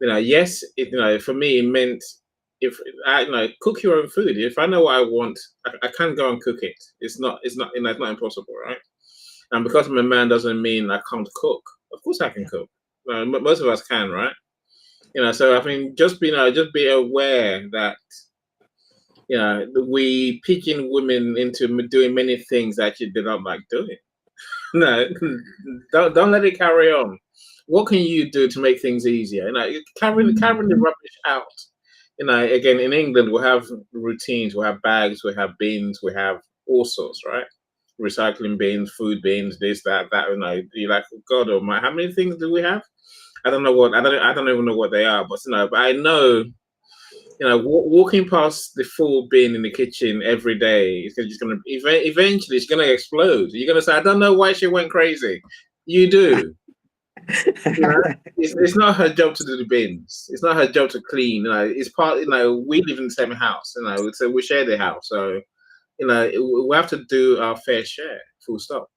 yes, for me, it meant if I cook your own food. If I know what I want, I can go and cook it. It's not not impossible, right? And because I'm a man doesn't mean I can't cook. Of course, I can cook. Most of us can, right? So I think just be aware that we pigeon women into doing many things that they don't like doing. No, don't let it carry on. What can you do to make things easier? Carrying the rubbish out. Again, in England, we have routines, we have bags, we have bins, we have all sorts, right? Recycling bins, food bins, this, that. You're like, God almighty, how many things do we have? I don't even know what they are, but but I know, walking past the full bin in the kitchen every day, eventually it's gonna explode. You're gonna say, I don't know why she went crazy. You do. It's not her job to do the bins. It's not her job to clean. It's part. We live in the same house. So we share the house. So we have to do our fair share. Full stop.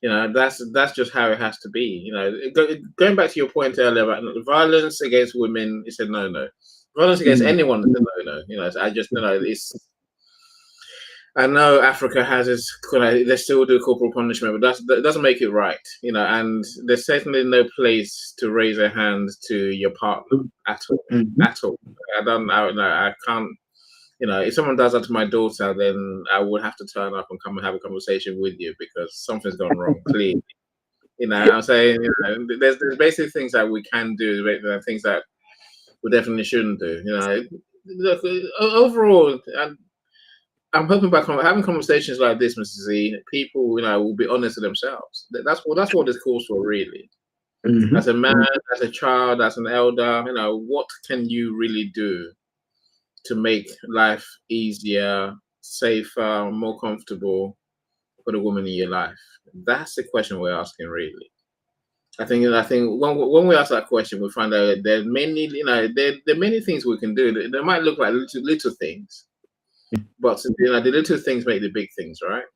That's just how it has to be. Going back to your point earlier about violence against women, it's a no. Violence against anyone is a no. I just it's. I know Africa has they still do corporal punishment, but that doesn't make it right, and there's certainly no place to raise a hand to your partner at all. At all. I can't, if someone does that to my daughter, then I would have to turn up and come and have a conversation with you because something's gone wrong, clearly. I'm saying, there's basically things that we can do, things that we definitely shouldn't do. Look, overall, I'm hoping by having conversations like this, Mr. Z, people, will be honest with themselves. That's what this calls for, really. As a man, as a child, as an elder, what can you really do to make life easier, safer, more comfortable for the woman in your life? That's the question we're asking, really. I think when we ask that question, we find out that there are many, there are many things we can do. They might look like little things. But the little things make the big things, right?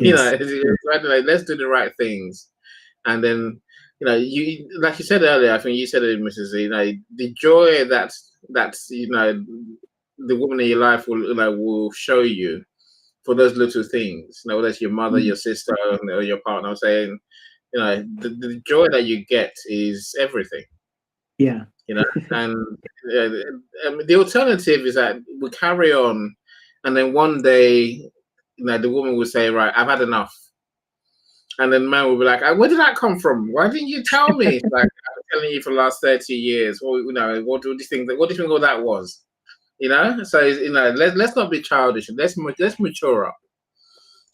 Yes. Let's do the right things, and then you like you said earlier. I think you said it, Mrs. Z. The joy that the woman in your life will show you for those little things. Whether it's your mother, your sister, or your partner. I'm saying, the joy that you get is everything. Yeah. And the alternative is that we carry on. And then one day, the woman will say, right, I've had enough. And then the man will be like, where did that come from? Why didn't you tell me? I've been telling you for the last 30 years. Well, what do you think all that was? So, let's not be childish. Let's mature up.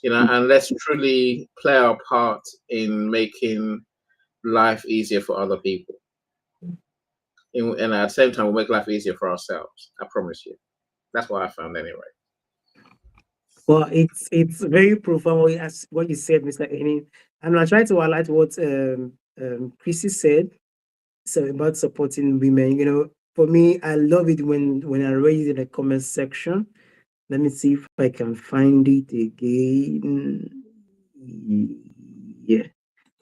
and let's truly play our part in making life easier for other people. And at the same time, we'll make life easier for ourselves. I promise you. That's what I found anyway. Well, it's very profound what you said, Mr. Eni. I'm not trying to highlight what Chrissy said. So about supporting women, for me, I love it when I read it in the comment section. Let me see if I can find it again. Yeah.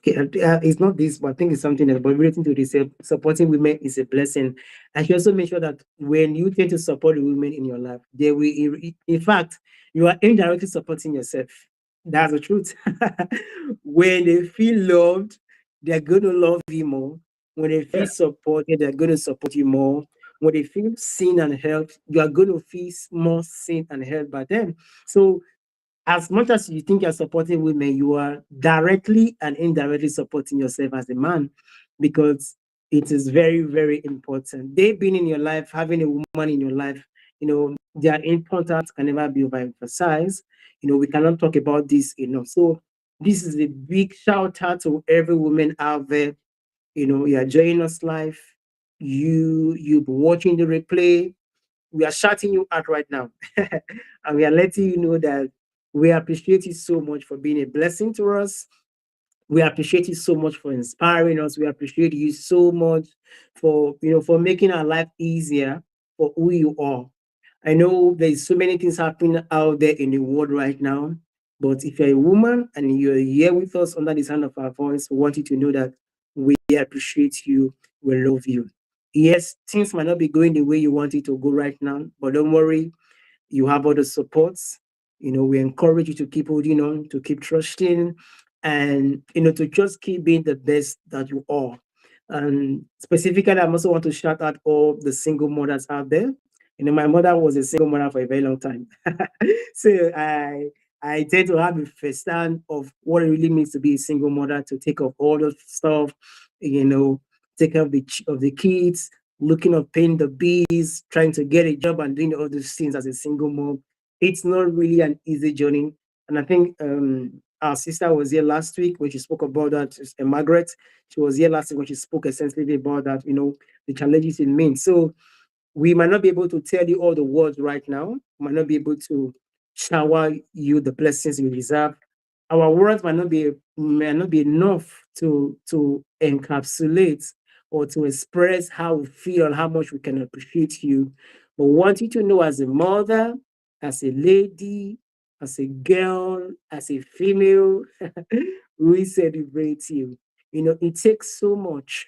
Okay, it's not this, but I think it's something else. But relating to this, supporting women is a blessing. And she also make sure that when you tend to support the women in your life, they will, in fact, you are indirectly supporting yourself. That's the truth. When they feel loved, they're going to love you more. When they feel supported, they're going to support you more. When they feel seen and helped, you are going to feel more seen and helped by them. So as much as you think you're supporting women, you are directly and indirectly supporting yourself as a man, because it is very, very important. They being in your life, having a woman in your life, their importance can never be overemphasized. We cannot talk about this enough. So this is a big shout out to every woman out there. You are joining us live. You've been watching the replay. We are shouting you out right now. And we are letting you know that we appreciate you so much for being a blessing to us. We appreciate you so much for inspiring us. We appreciate you so much for making our life easier for who you are. I know there's so many things happening out there in the world right now, but if you're a woman and you're here with us under the sound of our voice, we want you to know that we appreciate you. We love you. Yes, things might not be going the way you want it to go right now, but don't worry. You have other supports. We encourage you to keep holding on, to keep trusting, and to just keep being the best that you are. And specifically, I also want to shout out all the single mothers out there. My mother was a single mother for a very long time. So I tend to have a first stand of what it really means to be a single mother, to take off all the stuff, take care of the kids, looking up, paying the bills, trying to get a job and doing all these things as a single mom. It's not really an easy journey. And I think our sister was here last week when she spoke about that. Margaret, she was here last week when she spoke extensively about that, the challenges it means. So we might not be able to tell you all the words right now. We might not be able to shower you the blessings you deserve. Our words might not be enough to encapsulate or to express how we feel and how much we can appreciate you. But we want you to know, as a mother, as a lady, as a girl, as a female, we celebrate you. It takes so much.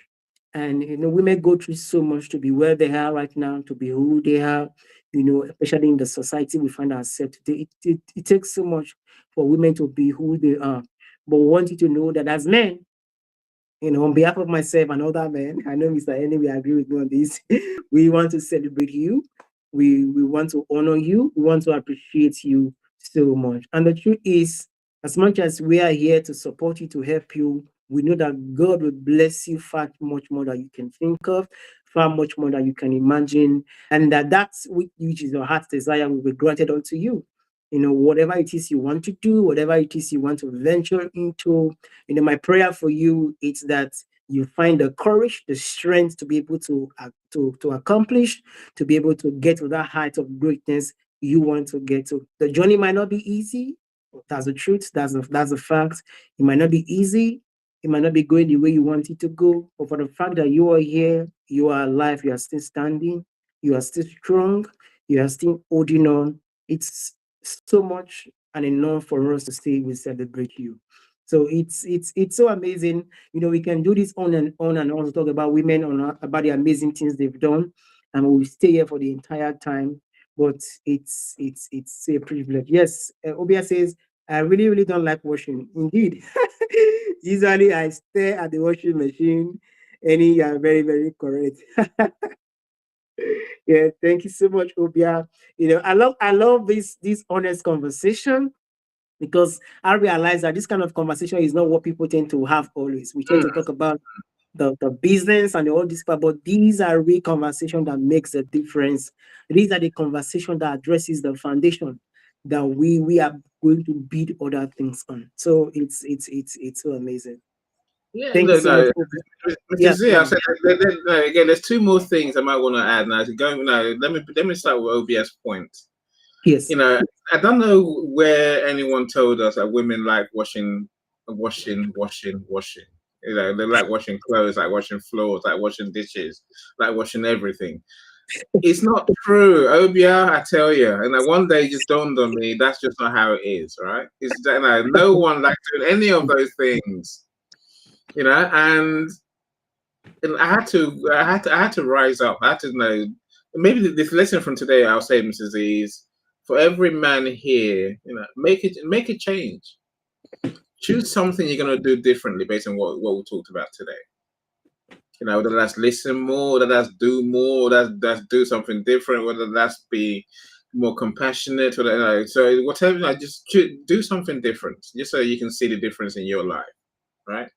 And, women go through so much to be where they are right now, to be who they are, especially in the society we find ourselves today. It takes so much for women to be who they are. But we want you to know that as men, on behalf of myself and other men, I know Mr. Eni will agree with me on this. We want to celebrate you. We want to honor you. We want to appreciate you so much. And the truth is, as much as we are here to support you, to help you, we know that God will bless you far much more than you can think of, far much more than you can imagine, and that's which is your heart's desire will be granted unto you. Whatever it is you want to do, whatever it is you want to venture into, my prayer for you is that you find the courage, the strength to be able to accomplish, to be able to get to that height of greatness you want to get to. The journey might not be easy. That's the truth. That's the fact. It might not be easy. It might not be going the way you want it to go. But for the fact that you are here, you are alive, you are still standing, you are still strong, you are still holding on, it's so much and enough for us to say we celebrate you. So it's so amazing. We can do this on and on and on to talk about women, about the amazing things they've done, and we'll stay here for the entire time. But it's a privilege. Yes, Obia says, I really, really don't like washing. Indeed. Usually I stare at the washing machine, and you are very, very correct. Yeah, thank you so much, Obia. I love this honest conversation, because I realize that this kind of conversation is not what people tend to have always. We tend to talk about the business and all this, but these are real conversations that makes a difference. These are the conversation that addresses the foundation. that we are going to build other things on. So it's so amazing. Yeah, Thank you no, so no. much. Mr. Yeah, Z, I said no, again. There's two more things I might want to add. Now, let me start with OBS point. yes. You know, I don't know where anyone told us that women like washing. You know, they like washing clothes, like washing floors, like washing dishes, like washing everything. It's not true, Obia. I tell you, and then one day it just dawned on me that's just not how it is, right? It's that no one likes doing any of those things, you know. And I had to rise up. I had to know. Maybe this lesson from today, I'll say, Mrs. Z, is for every man here, you know, make a change. Choose something you're gonna do differently based on what we talked about today. You know, whether that's listen more, whether that's do more, that's do something different, whether that's be more compassionate, whether, you know, so whatever, you know, just do something different, just so you can see the difference in your life, right?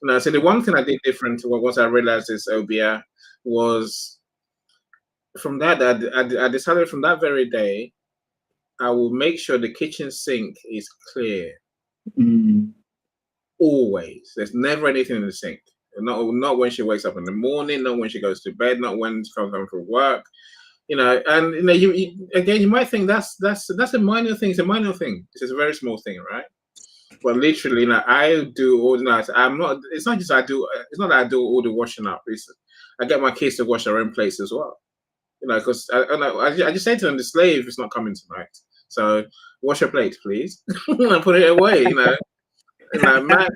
You know, so the one thing I did different once I realized this, Obia, was from that I decided from that very day, I will make sure the kitchen sink is clear. Mm. Always. There's never anything in the sink. Not when she wakes up in the morning, not when she goes to bed, not when she comes home from work. You know, and you know, you might think that's a minor thing. It's a minor thing. It's a very small thing, right? But literally, you know, I do all the night. I'm not. It's not just I do. It's not that I do all the washing up. I get my kids to wash their own plates as well. You know, because I just say to them, the slave is not coming tonight, so wash your plate, please, and put it away. You know. You know, Mac,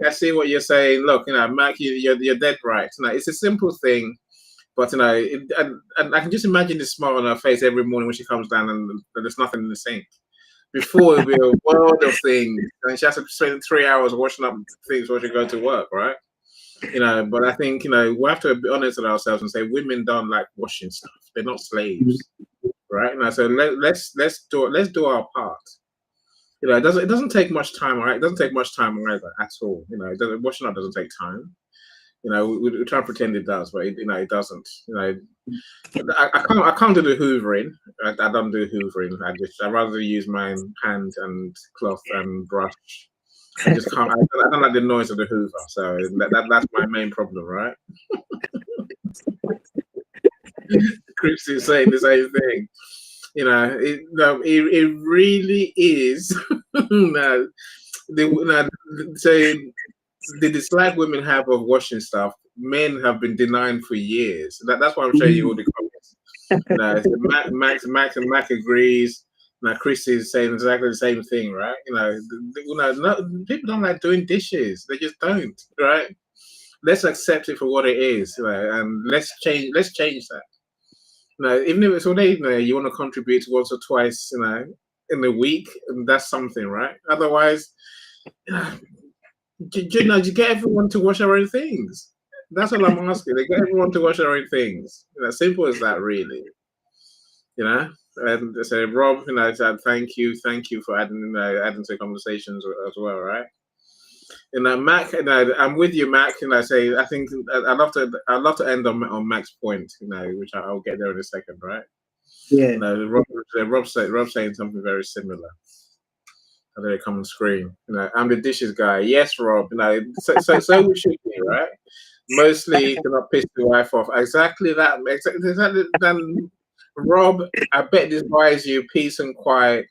I see what you're saying. Look, you know, Mac, you're dead right. You know, it's a simple thing, but you know, and I can just imagine the smile on her face every morning when she comes down and there's nothing in the sink. Before it'd be a world of things, and she has to spend 3 hours washing up things before she go to work, right? You know, but I think, you know, we have to be honest with ourselves and say women don't like washing stuff. They're not slaves, right? You know, so let's do our part. You know, it doesn't take much time, right? It doesn't take much time either at all. You know, washing up doesn't take time. You know, we try to pretend it does, but you know, it doesn't. You know, I can't do the hoovering. I don't do hoovering. I rather use my hand and cloth and brush. I just can't. I don't like the noise of the hoover, so that's my main problem, right? Chris is saying the same thing. You know, it really is. So the dislike women have of washing stuff, men have been denying for years. That's why I'm showing you all the comments. You know, Mac agrees. Now Chris is saying exactly the same thing, right? You know, people don't like doing dishes. They just don't, right? Let's accept it for what it is, you know, and let's change that. No, even if it's all day, you know, you want to contribute once or twice, you know, in a week, and that's something, right? Otherwise, you know, you get everyone to wash their own things. That's all I'm asking. They get everyone to wash their own things. You know, simple as that, really. You know, and so Rob, you know, said thank you for adding to the conversations as well, right? You know, Mac, you know, I'm with you, Mac. You know, I think I'd love to end on Mac's point, you know, which I'll get there in a second, right? Yeah. You know, Rob saying something very similar. And then it come on screen. You know, I'm the dishes guy. Yes, Rob. You know, so we should be, right? Mostly to not piss the wife off. Exactly that. Exactly. Then, Rob, I bet this buys you peace and quiet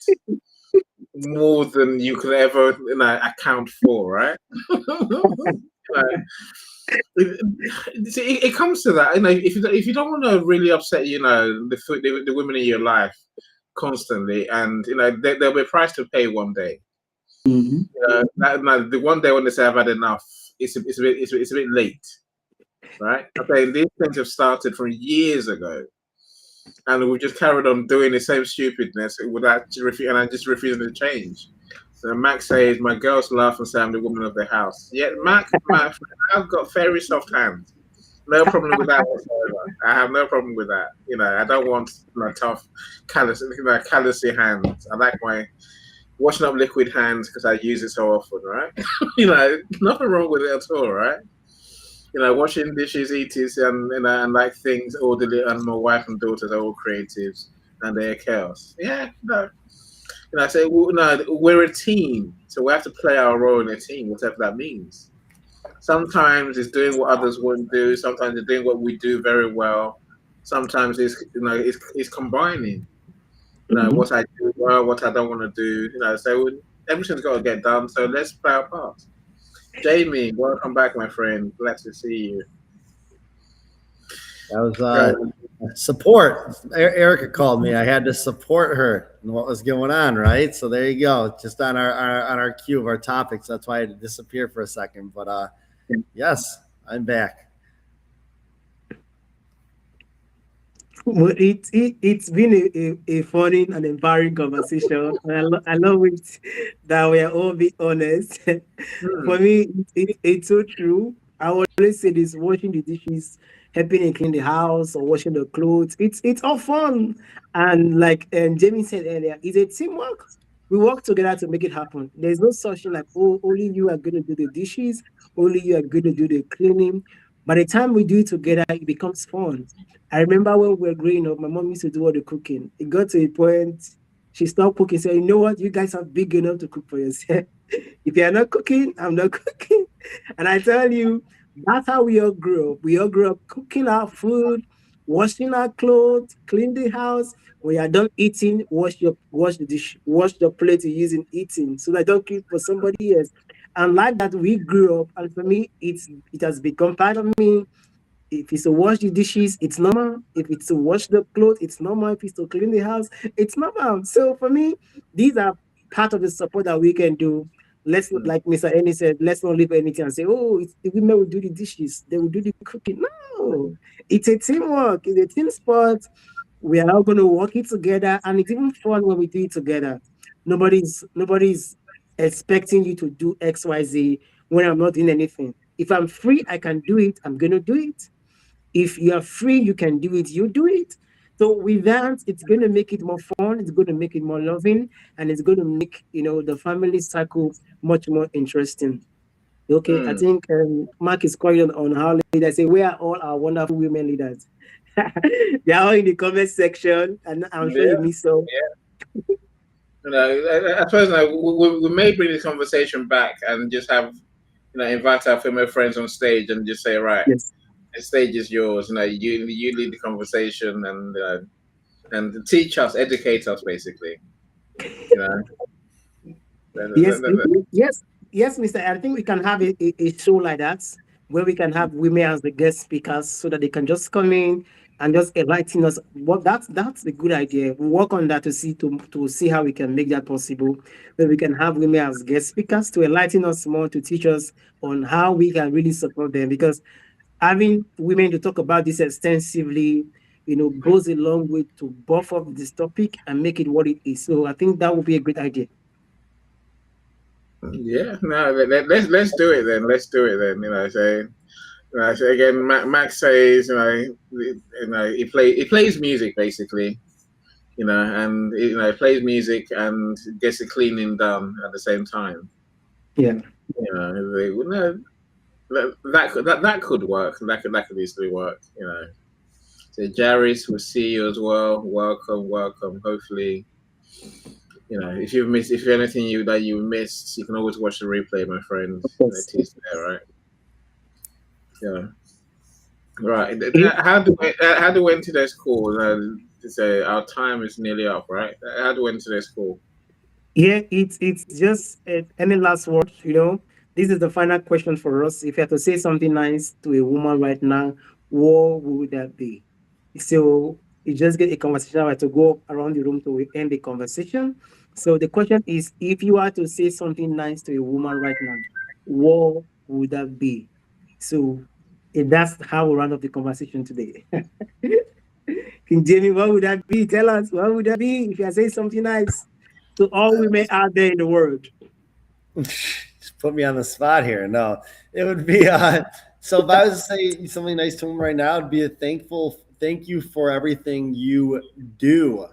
more than you could ever, you know, account for, right? It comes to that, you know. If you don't want to really upset, you know, the women in your life constantly, and you know, there'll be a price to pay one day. The one day when they say I've had enough, it's a bit late, right? Okay, these things have started from years ago. And we just carried on doing the same stupidness without and I just refusing to change. So Max says, my girls laugh and say I'm the woman of the house. Yeah, Max, I've got very soft hands. No problem with that whatsoever. I have no problem with that. You know, I don't want my tough, callousy hands. I like my washing up liquid hands because I use it so often, right? You know, nothing wrong with it at all, right? You know, washing dishes, eating, and you know, and like things orderly, and my wife and daughters are all creatives, and they're chaos. Yeah, no. And I say, well, no, we're a team, so we have to play our role in a team, whatever that means. Sometimes it's doing what others wouldn't do. Sometimes it's doing what we do very well. Sometimes it's combining. What I do well, what I don't want to do. So everything's got to get done. So let's play our part. Jamie, welcome back, my friend. Glad to see you. That was support. Erica called me. I had to support her and what was going on, right? So there you go. Just on our queue of our topics. That's why I had to disappear for a second. But yes, I'm back. Well, it's been a funny and empowering conversation. And I love it that we are all being honest. For me, it's so true. I always say this: washing the dishes, helping and clean the house, or washing the clothes. It's all fun, and like Jamie said earlier, it's a teamwork. We work together to make it happen. There's no such thing like, oh, only you are going to do the dishes, only you are going to do the cleaning. By the time we do it together, it becomes fun. I remember when we were growing up, my mom used to do all the cooking. It got to a point she stopped cooking, said, you know what, you guys are big enough to cook for yourself. If you're not cooking, I'm not cooking. And I tell you, that's how we all grew up. We all grew up cooking our food, washing our clothes, clean the house. When you're done eating, wash the dish, wash the plate you're using eating, so that don't keep for somebody else. And like that, we grew up, and for me, it has become part of me. If it's to wash the dishes, it's normal. If it's to wash the clothes, it's normal. If it's to clean the house, it's normal. So for me, these are part of the support that we can do. Let's not, like Mr. Eni said, let's not leave anything and say, oh, it's, the women will do the dishes, they will do the cooking. No, it's a teamwork, it's a team sport. We are all going to work it together, and it's even fun when we do it together. Nobody's expecting you to do XYZ when I'm not doing anything. If I'm free, I can do it. I'm going to do it. If you are free, you can do it, you do it. So with that, it's going to make it more fun, it's going to make it more loving, and it's going to make, the family cycle much more interesting. Okay, I think Mark is calling on how leaders say, where are all our wonderful women leaders? They are all in the comment section, and I'm sure you miss some. I suppose we may bring this conversation back and just have, invite our female friends on stage and just say, right, yes, the stage is yours. You lead the conversation and teach us, educate us, basically. Yes, Mr. I think we can have a show like that where we can have women as the guest speakers so that they can just come in and just enlighten us. Well, that's a good idea. We'll work on that to see how we can make that possible. Where we can have women as guest speakers to enlighten us more, to teach us on how we can really support them. Because having women to talk about this extensively, goes a long way to buff up this topic and make it what it is. So I think that would be a great idea. Yeah, no, let's do it then. Let's do it then. So again, Max says, he plays music basically, and he plays music and gets the cleaning done at the same time. Yeah, that could work. That could easily work. So Jaris, will see you as well. Welcome. Hopefully, if you anything that you missed, you can always watch the replay, my friend. It is there, right? Yeah. Right. How do we end today's call? To say our time is nearly up, right? How do we end today's call? Yeah, it's just any last words. This is the final question for us. If you had to say something nice to a woman right now, what would that be? So you just get a conversation right to go around the room to end the conversation. So the question is, if you are to say something nice to a woman right now, what would that be? So that's how we round up the conversation today. King Jamie, what would that be? Tell us, what would that be if you are saying something nice to all women out there in the world? Just put me on the spot here. No, it would be so if I was to say something nice to him right now, it'd be a thank you for everything you do.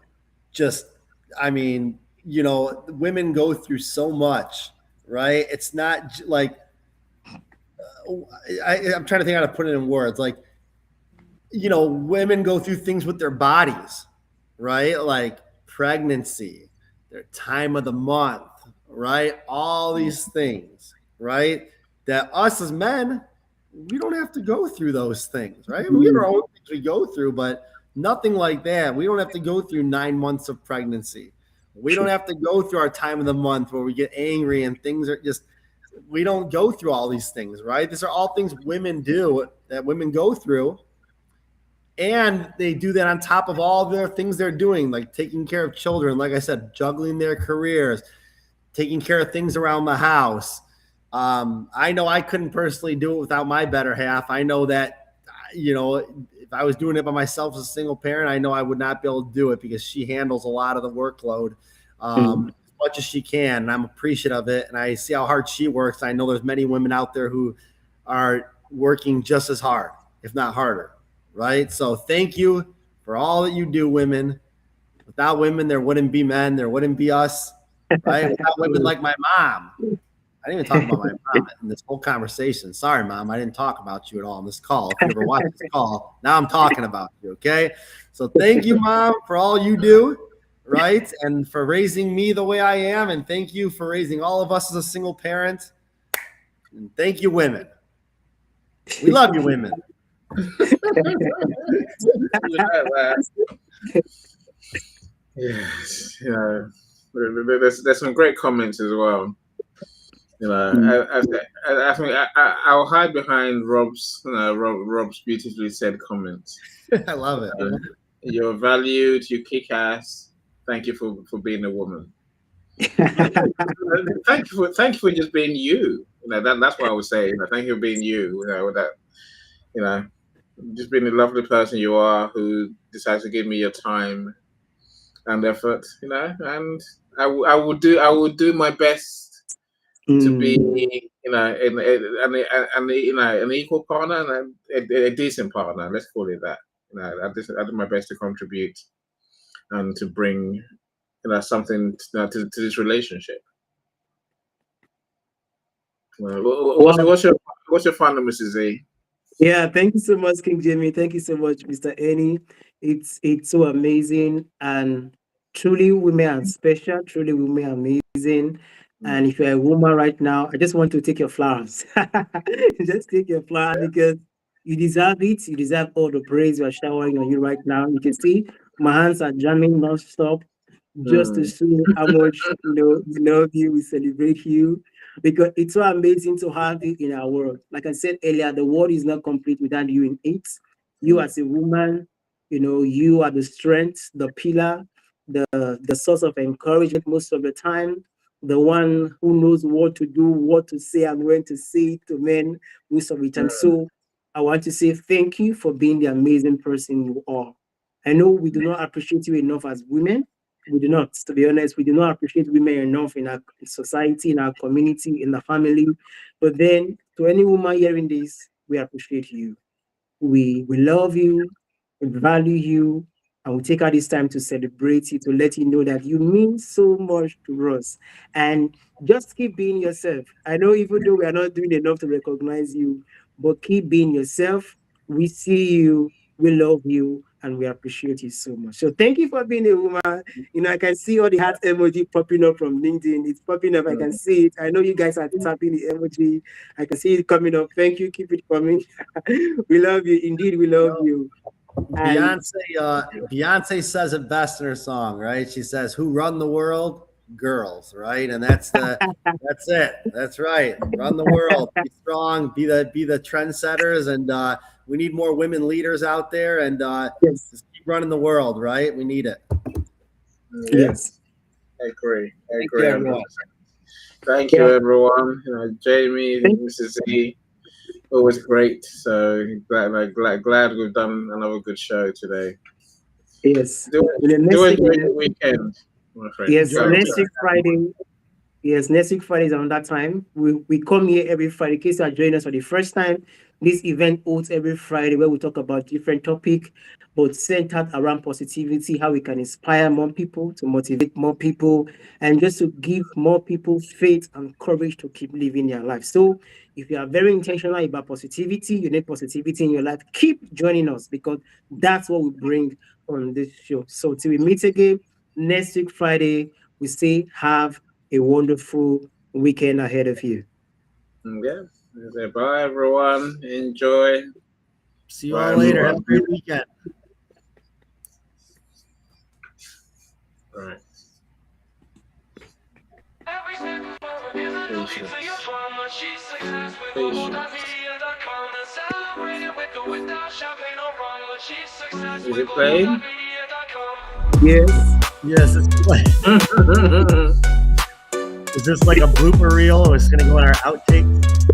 Just, women go through so much, right? It's not like, I'm trying to think how to put it in words. Like, women go through things with their bodies, right? Like pregnancy, their time of the month, right? All these things, right? That us as men, we don't have to go through those things, right? We have our own things we go through, but nothing like that. We don't have to go through 9 months of pregnancy. We don't have to go through our time of the month where we get angry and things are just, we don't go through all these things, right? These are all things women do, that women go through. And they do that on top of all their things they're doing, like taking care of children, like I said, juggling their careers, taking care of things around the house. I know I couldn't personally do it without my better half. I know that, you know, if I was doing it by myself as a single parent, I know I would not be able to do it because she handles a lot of the workload as much as she can. And I'm appreciative of it. And I see how hard she works. I know there's many women out there who are working just as hard, if not harder. Right. So thank you for all that you do, women. Without women, there wouldn't be men. There wouldn't be us. Right. Without women like my mom. I didn't even talk about my mom in this whole conversation. Sorry, Mom. I didn't talk about you at all on this call. If you ever watch this call, now I'm talking about you. Okay. So thank you, Mom, for all you do. Right. And for raising me the way I am. And thank you for raising all of us as a single parent. And thank you, women. We love you, women. Yes, you know, there's some great comments as well. You know, I think I'll hide behind Rob's beautifully said comments. I love it. You're valued. You kick ass. Thank you for being a woman. Thank you for just being you. You know, that's what I would say. You know, thank you for being you. You know, that, you know, just being the lovely person you are, who decides to give me your time and effort. You know, and I will do my best to be, you know, an equal partner and a decent partner. Let's call it that. You know, I do my best to contribute and to bring, you know, something to this relationship. What's your final, Mrs. Z? Yeah, thank you so much, King Jamie. Thank you so much, Mr. Annie. It's so amazing, and truly women are special. Truly women are amazing. And if you're a woman right now, I just want to take your flowers. Just take your flowers because you deserve it. You deserve all the praise we are showering on you right now. You can see my hands are jamming non-stop just to show how much we love you, we celebrate you. Because it's so amazing to have you in our world. Like I said earlier, the world is not complete without you in it. You as a woman, you know, you are the strength, the pillar, the source of encouragement most of the time, the one who knows what to do, what to say, and when to say it to men most of the time. So I want to say thank you for being the amazing person you are. I know we do not appreciate you enough as women. We do not, to be honest, we do not appreciate women enough in our society, in our community, in the family. But then, to any woman hearing this, we appreciate you. We love you, we value you, and we take out this time to celebrate you, to let you know that you mean so much to us. And just keep being yourself. I know even though we are not doing enough to recognize you, but keep being yourself. We see you, we love you, and we appreciate you so much. So thank you for being a woman. You know, I can see all the heart emoji popping up from LinkedIn. It's popping up. I can see it. I know you guys are tapping the emoji. I can see it coming up. Thank you. Keep it coming. We love you. Indeed, we love you. Beyonce says it best in her song, right? She says, "Who run the world? Girls," right? And that's it. That's right. Run the world. Be strong. Be the trendsetters, and we need more women leaders out there, and just keep running the world, right? We need it. Yes. I agree. Thank you, everyone. Thank you, everyone. Jamie, Mrs. Z, always great. So glad we've done another good show today. Yes. Do enjoy the weekend, my friend. Yes, next week Friday. Yes, next week Friday is around that time. We come here every Friday. In case you are joining us for the first time, this event holds every Friday where we talk about different topics, but centered around positivity, how we can inspire more people, to motivate more people, and just to give more people faith and courage to keep living their life. So if you are very intentional about positivity, you need positivity in your life, keep joining us because that's what we bring on this show. So till we meet again next week Friday, we say have a wonderful weekend ahead of you. Yeah. So bye, everyone. Enjoy. See you Bye, all later. everyone. Have a great weekend. All right. Is it playing? Yes. Yes, it's like, is this like a blooper reel? It's gonna go in our outtakes.